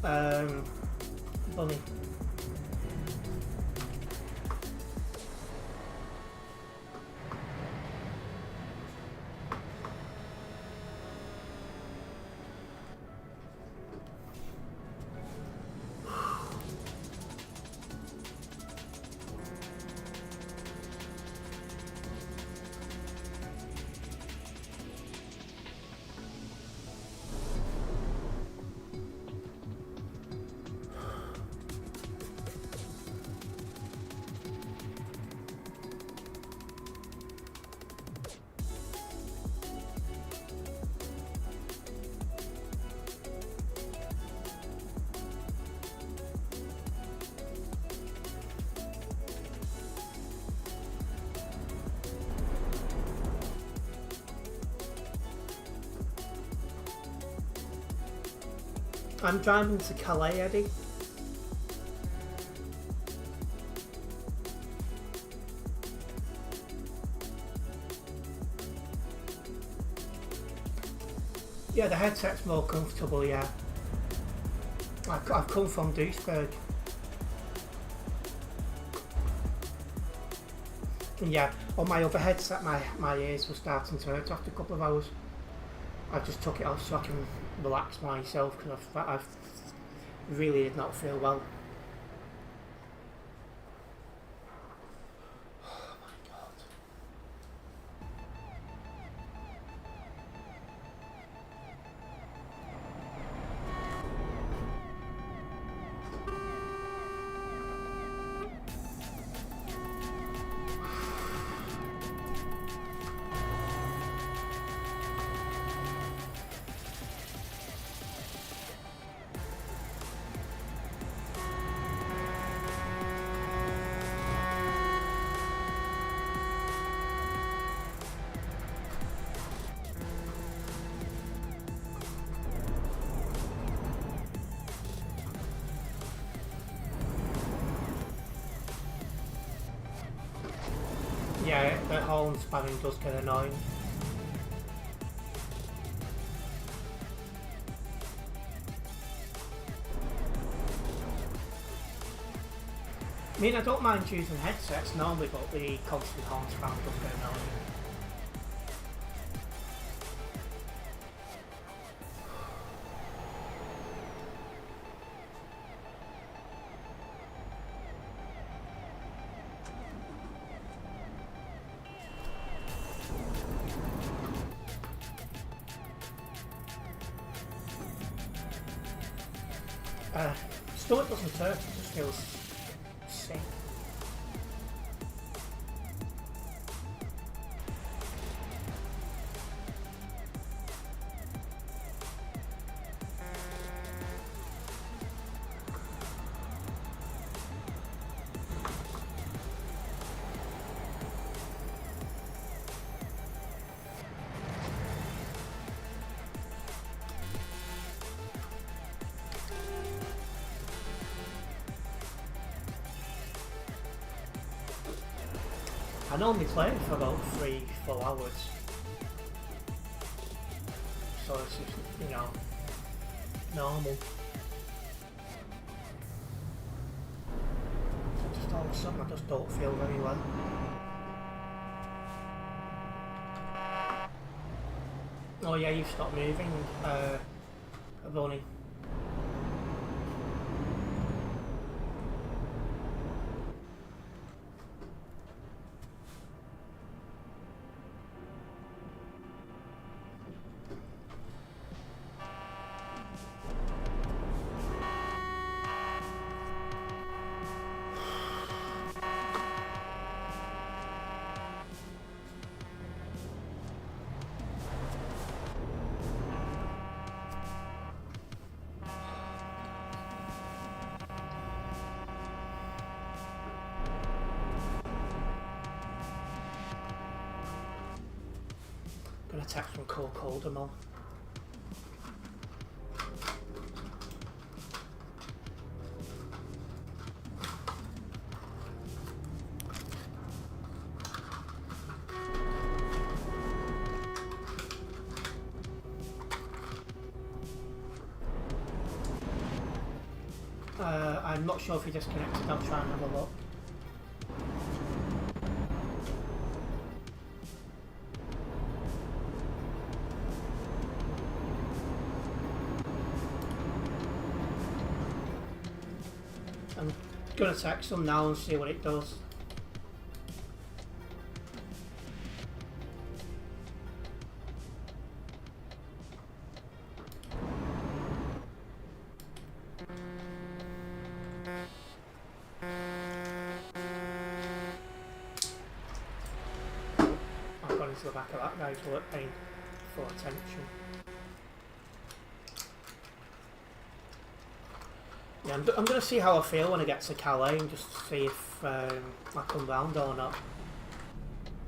Bunny. I'm driving to Calais, Eddie. Yeah, the headset's more comfortable, yeah. I've come from Duisburg. And yeah, on my other headset, my ears were starting to hurt after a couple of hours. I just took it off so I can relax myself, because I really did not feel well. Yeah, the horn spamming does get annoying. I mean, I don't mind using headsets normally, but the constant horn spam does get annoying. Stomach doesn't hurt, it just feels sick. I normally play it for about 3-4 hours, so it's just, you know, normal. Just all of a sudden I just don't feel very well. Oh yeah, you've stopped moving, Bonnie. Gonna text from cold them all. I'm not sure if he disconnected, I'll try and have a look. I'm gonna text him now and see what it does. I've gone into the back of that guy to look paying full attention. Yeah, I'm going to see how I feel when I get to Calais and just see if I come round or not.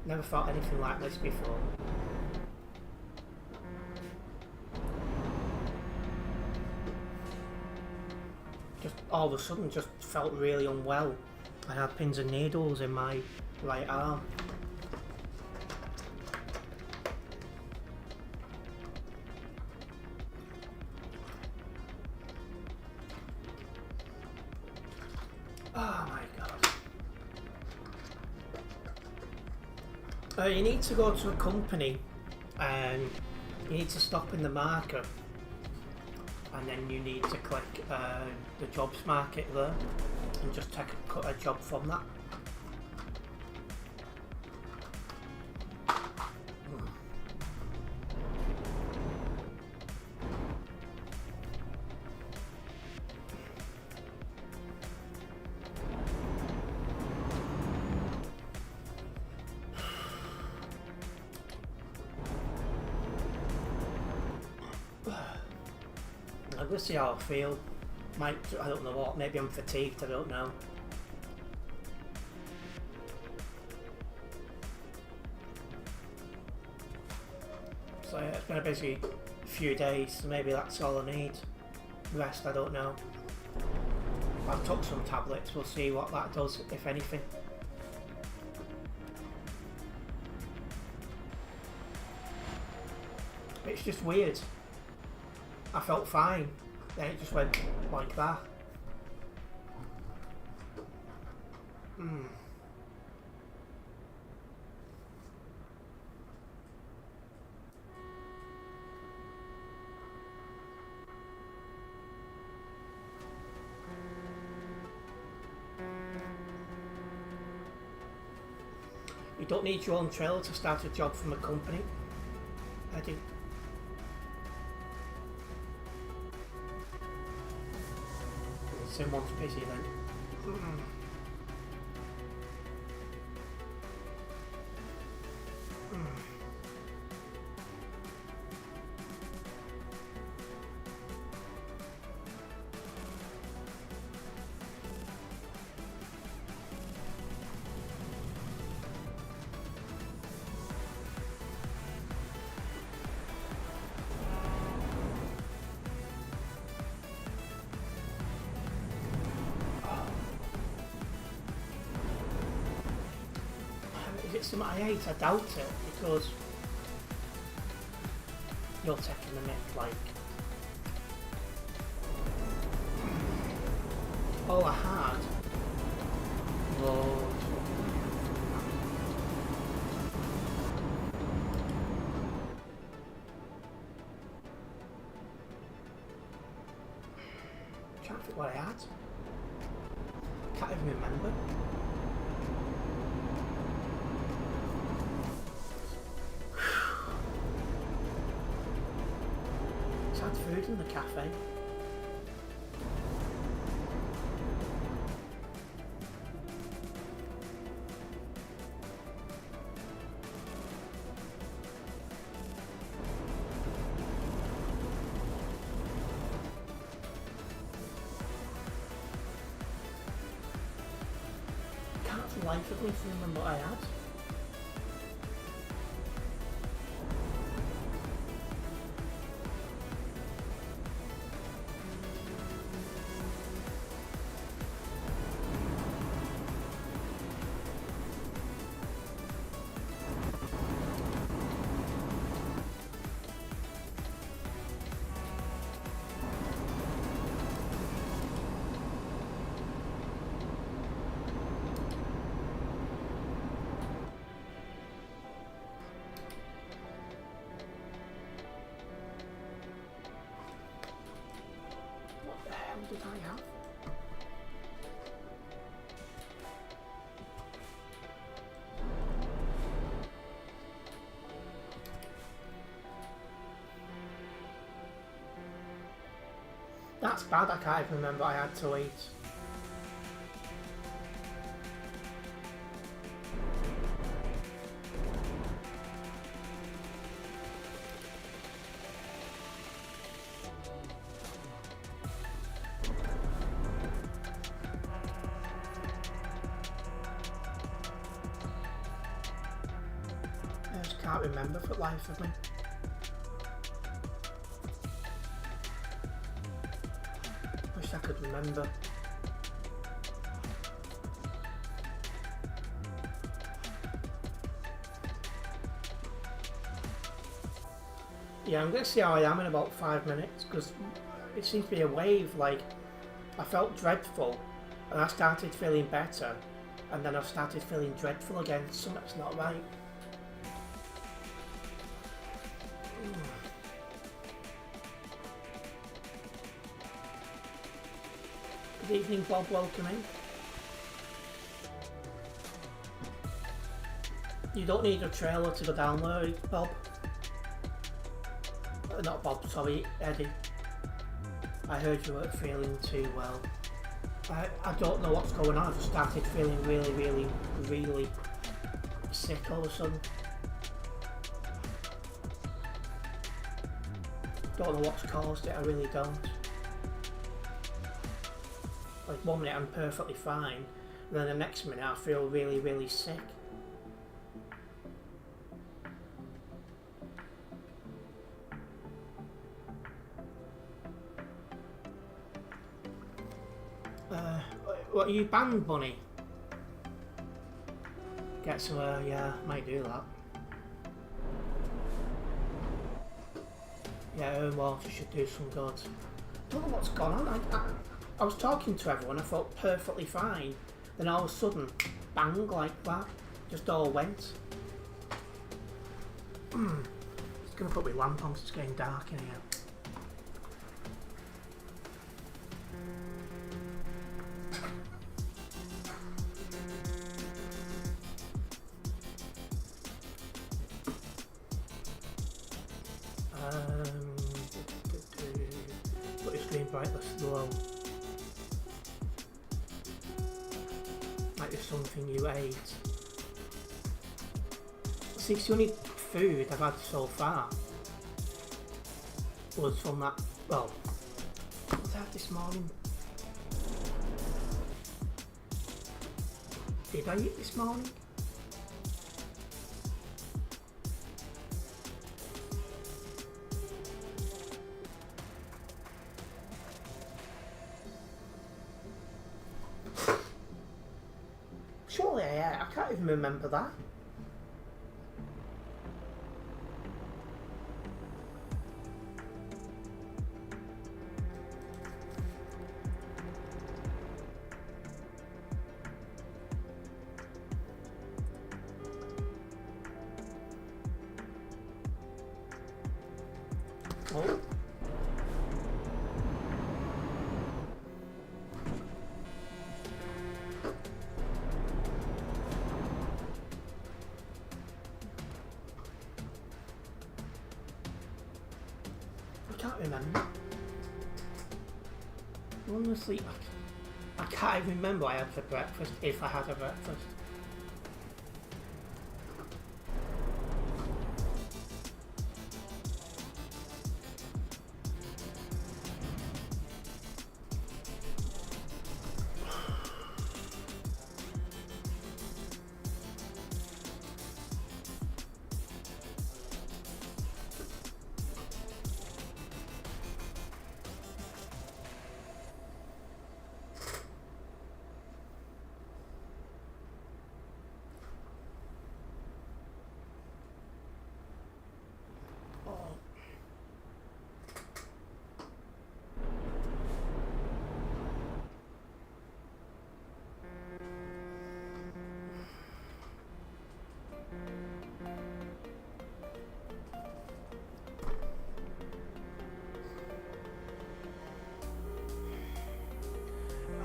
Never felt anything like this before. Just all of a sudden just felt really unwell. I had pins and needles in my right arm. Oh my god. You need to go to a company and you need to stop in the marker and then you need to click the jobs market there and just take a job from that. I'm gonna see how I feel. I don't know what, maybe I'm fatigued, I don't know. So yeah, it's been a busy few days, so maybe that's all I need. The rest I don't know. I've took some tablets, we'll see what that does, if anything. It's just weird. I felt fine, then it just went like that. You don't need your own trailer to start a job from a company. I do. and one's busy then. Is it something I hate? I doubt it, because you're taking the mic, like... All I had was... I'm trying to think what I had. Can't even remember. Food in the cafe. Can't for the life of me remember what I had. Did I have? That's bad, I can't even remember what I had to eat. I just can't remember for the life of me. Wish I could remember. Yeah, I'm going to see how I am in about 5 minutes, because it seems to be a wave. Like, I felt dreadful and I started feeling better, and then I've started feeling dreadful again. Something's not right. Good evening, Bob, welcome in. You don't need a trailer to go down there, Bob. Not Bob, sorry, Eddie. I heard you weren't feeling too well. I don't know what's going on. I've started feeling really sick all of a sudden. Don't know what's caused it, I really don't. Like 1 minute I'm perfectly fine, and then the next minute I feel really sick. What are you banned, Bunny? Get somewhere, yeah, might do that. Yeah, water should do some good. Don't know what's gone on. I was talking to everyone, I felt perfectly fine. Then all of a sudden, bang, like that. Just all went. Just gonna put my lamp on because it's getting dark in here. Put your screen brightness low. like there's something you ate. See, the only food I've had so far was from that, well, what did I have this morning? Did I eat this morning? Surely I can't even remember that. Oh. I can't remember. Honestly, I can't even remember what I had for breakfast, if I had a breakfast.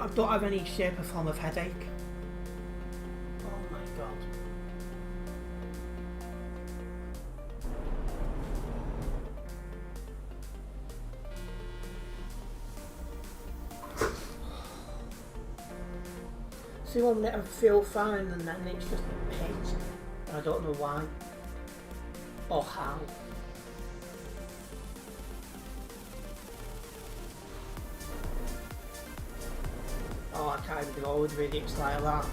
I don't have any shape or form of headache. Oh my god. See, one minute I feel fine and then it's just a pit. And I don't know why. Or how. Oh, I can't even go with idiots like that.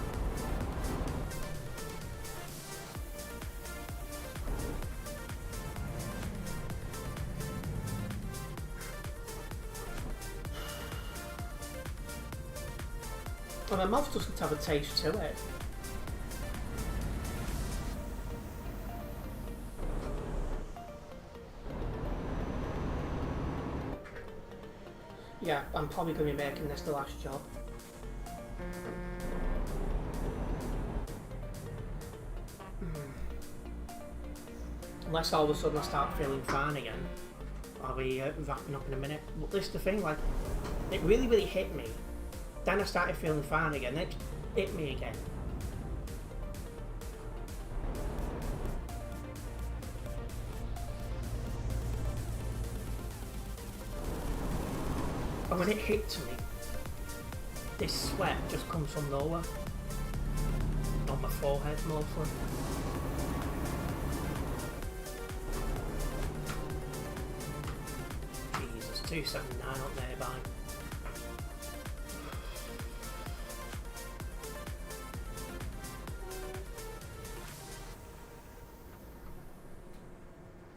And my mouth doesn't have a taste to it. Yeah, I'm probably going to be making this the last job. Unless all of a sudden I start feeling fine again. I'll be wrapping up in a minute. But this is the thing, like, it really hit me. Then I started feeling fine again. It hit me again. And when it hits me, this sweat just comes from nowhere. On my forehead mostly. Jesus, 279 up nearby.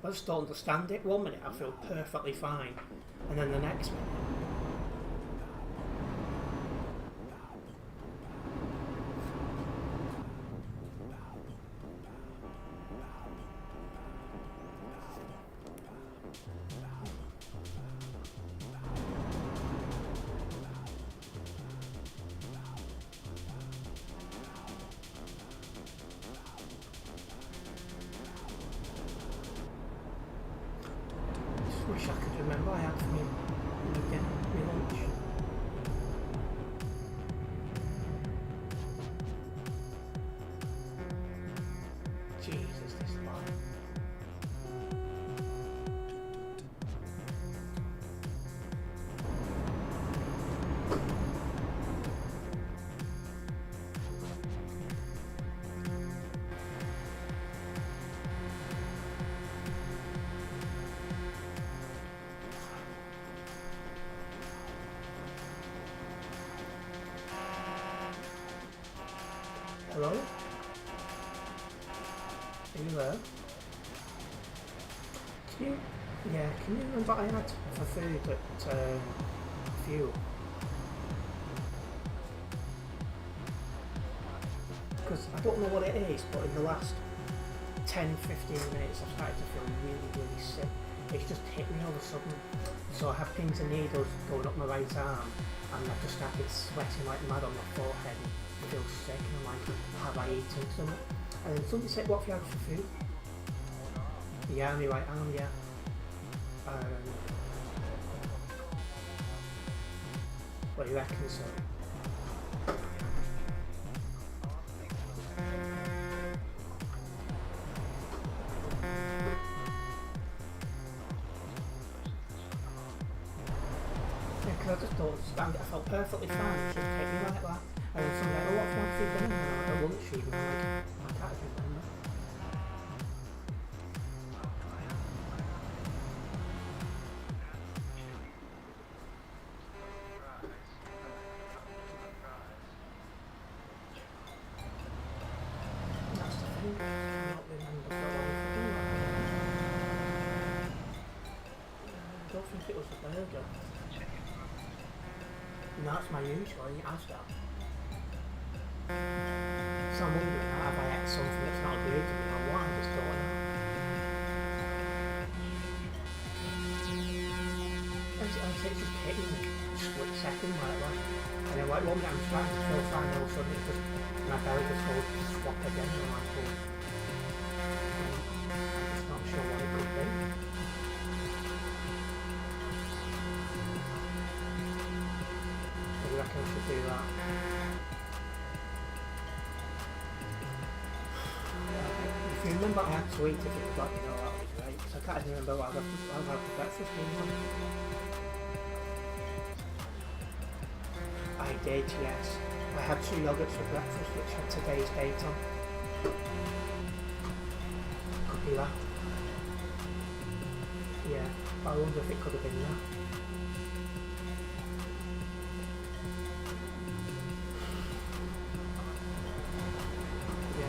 I just don't understand it. 1 minute I feel perfectly fine, and then the next minute. Wish I could remember I had me again, my lunch. Jesus, this line. Hello? Are you there? Can you remember what I had for food at Fuel? Because I don't know what it is, but in the last 10-15 minutes I've started to feel really, really sick. It's just hit me all of a sudden. So I have pins and needles going up my right arm, and I've just started sweating like mad on my forehead. I feel sick, and I'm like, have I eaten something? And then somebody said, what have you had for food? Yeah, my right arm, yeah. What do you reckon, so? Because I just thought, I felt perfectly fine, it should take me like that. And then somebody like, oh, what have you had for dinner? And I'm like, a lunch even. I'm like, I can't even remember. That's the thing, I cannot remember for a while. I don't think it was a burger. No, that's my usual, I eat Asda. So I'm wondering, have I ate something that's not agreed to me or what? I just don't know. It's just hitting me a split second like that. And then like one minute I'm trying to feel fine, all of a sudden it just, my belly just goes to swap again. And I'm like, oh. I'm just not sure what it could be. I reckon I should do that. If you remember I had to eat if you let me know, that would be great. Because I can't even remember what I've had for breakfast anymore. I did, yes. I had 2 yogurts for breakfast which had today's date on. Could be that. Yeah, but I wonder if it could have been that.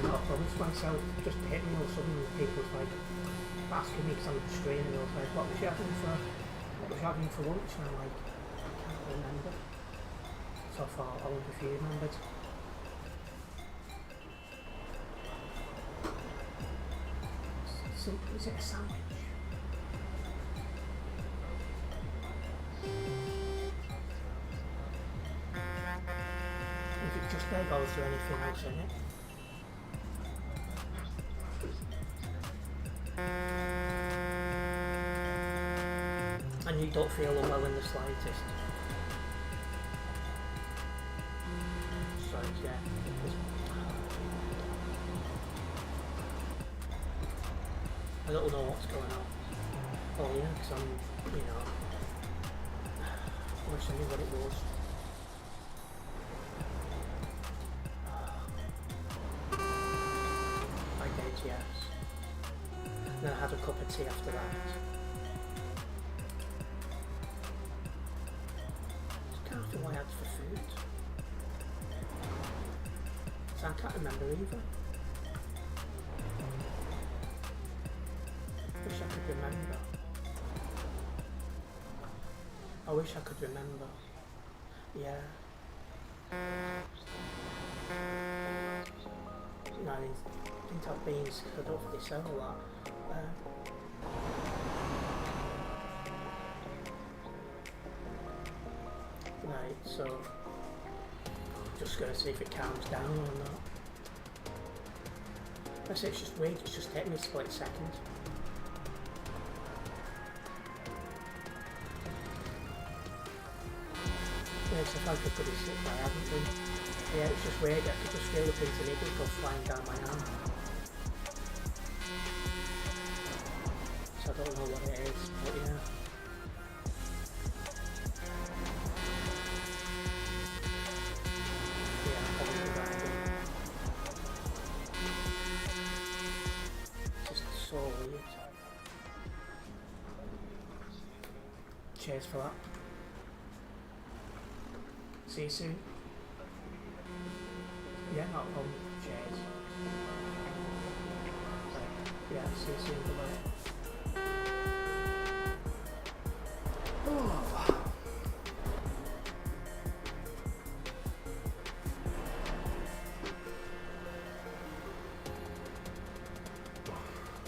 I was myself just hit me or something, and people was like asking me because I'm streaming, and I was like, what was you having for lunch? And I'm like, I can't remember. So I thought, I wonder if you remembered. So, is it a sandwich? Is it just egg or is there anything else in it? And you don't feel unwell in the slightest. So yeah. I don't know what's going on. Oh yeah, because I wish I knew what it was. I did, yes. And then I had a cup of tea after that. What I had for food. So I can't remember either. Wish I could remember. I wish I could remember. Yeah. No, I didn't have beans because I don't think they sell a lot. Right, so just gonna see if it calms down or not. I say it's just weird, it's just taking me a split second. Yeah, it's like I've pretty sick, I haven't been. Yeah, it's just weird, I could just feel the pins and needles go flying down my arm. So I don't know what it is, but yeah. Cheers for that. See you soon. Yeah, not a problem. shades. Yeah, see the light. Oh.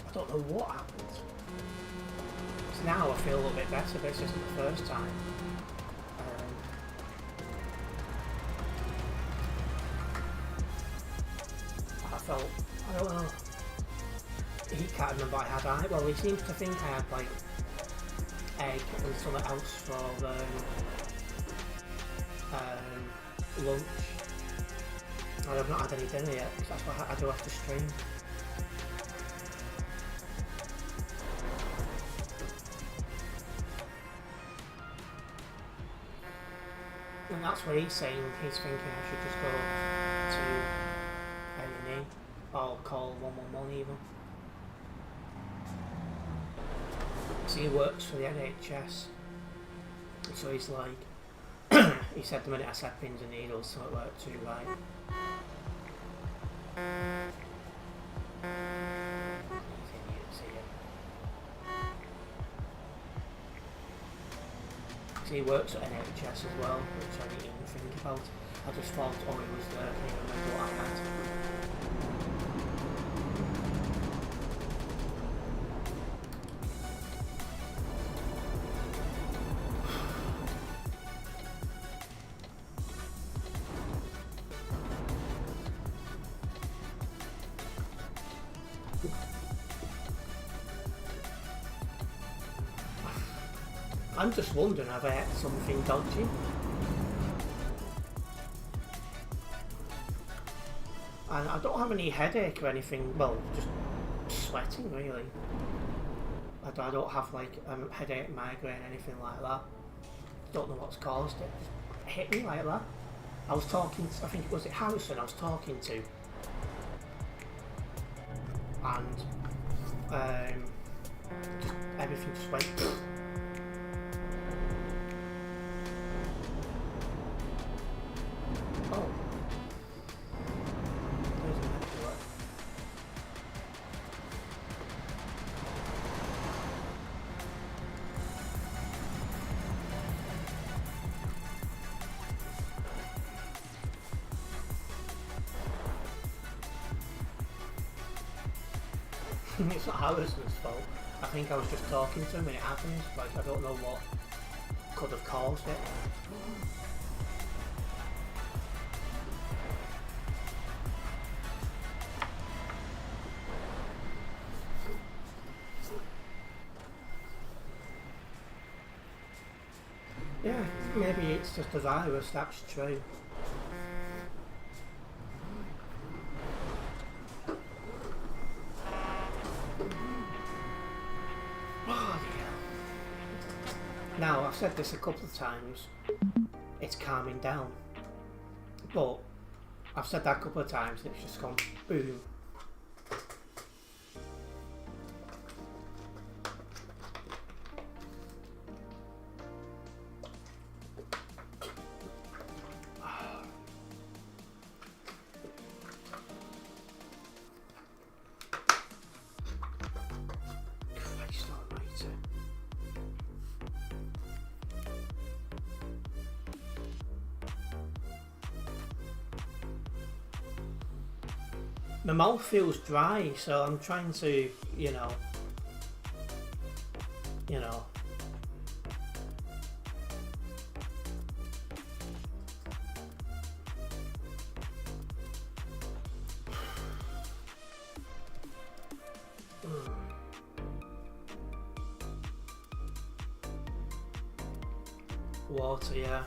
I don't know what happened. So now I feel a little bit better, but this isn't the first time. I don't know. He can't remember I had well, he seems to think I had like egg and something else for lunch. And I've not had any dinner yet, because that's what I do after stream. And that's what he's saying. He's thinking I should just go to A&E or call 111 even. So he works for the NHS. So he's like, he said the minute I said pins and needles, so it worked too right. So he works at NHS as well, which I didn't even think about. I just thought, oh, he was there, I can't even remember what I had. I'm just wondering, have I had something dodgy? And I don't have any headache or anything, well, just sweating really. I don't have like a headache, migraine, anything like that. Don't know what's caused it. Just hit me like that. I was talking, I think it was Harrison I was talking to. And just everything just went. Oh. There's an empty one. It's not Harrison's fault. I think I was just talking to him and it happened. Like, I don't know what could have caused it. Yeah, maybe it's just a virus, that's true. Now, I've said this a couple of times, it's calming down. But I've said that a couple of times and it's just gone boom. My mouth feels dry, so I'm trying to, you know. Water, yeah.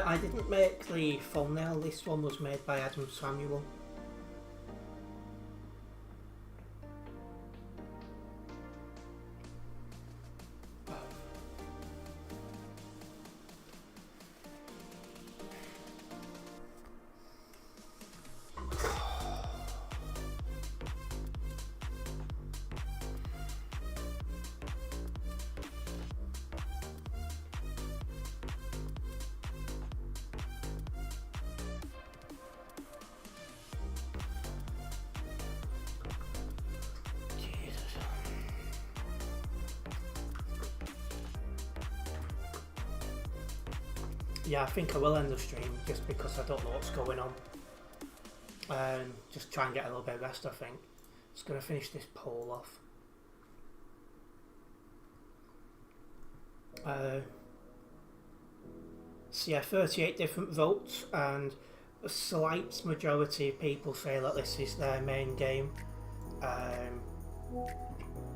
I didn't make the thumbnail, this one was made by Adam Samuel. yeah, I think I will end the stream just because I don't know what's going on. Just try and get a little bit of rest, I think. Just going to finish this poll off. So yeah, 38 different votes, and a slight majority of people say that this is their main game.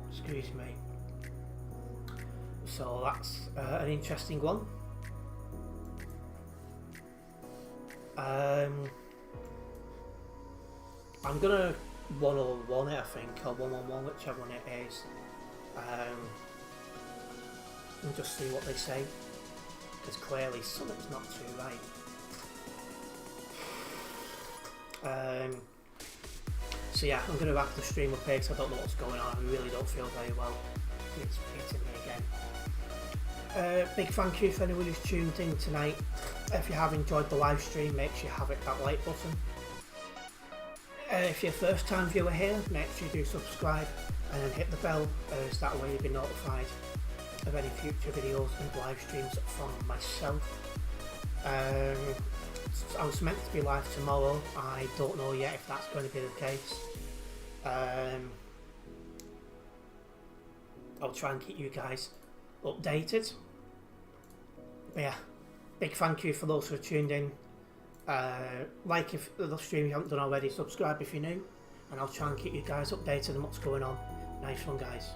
Excuse me. So that's an interesting one. I'm gonna 101 it, I think, or 111, whichever one it is, and just see what they say, because clearly something's not too right. So yeah, I'm gonna wrap the stream up here because I don't know what's going on. I really don't feel very well. It's hitting me again. Big thank you for anyone who's tuned in tonight. If you have enjoyed the live stream, make sure you have that like button. If you're a first time viewer here, make sure you do subscribe and then hit the bell, as that way you'll be notified of any future videos and live streams from myself. I was meant to be live tomorrow. I don't know yet if that's going to be the case. I'll try and keep you guys updated. But yeah, big thank you for those who are tuned in. Like if the stream you haven't done already, subscribe if you're new, and I'll try and keep you guys updated on what's going on. Nice one, guys.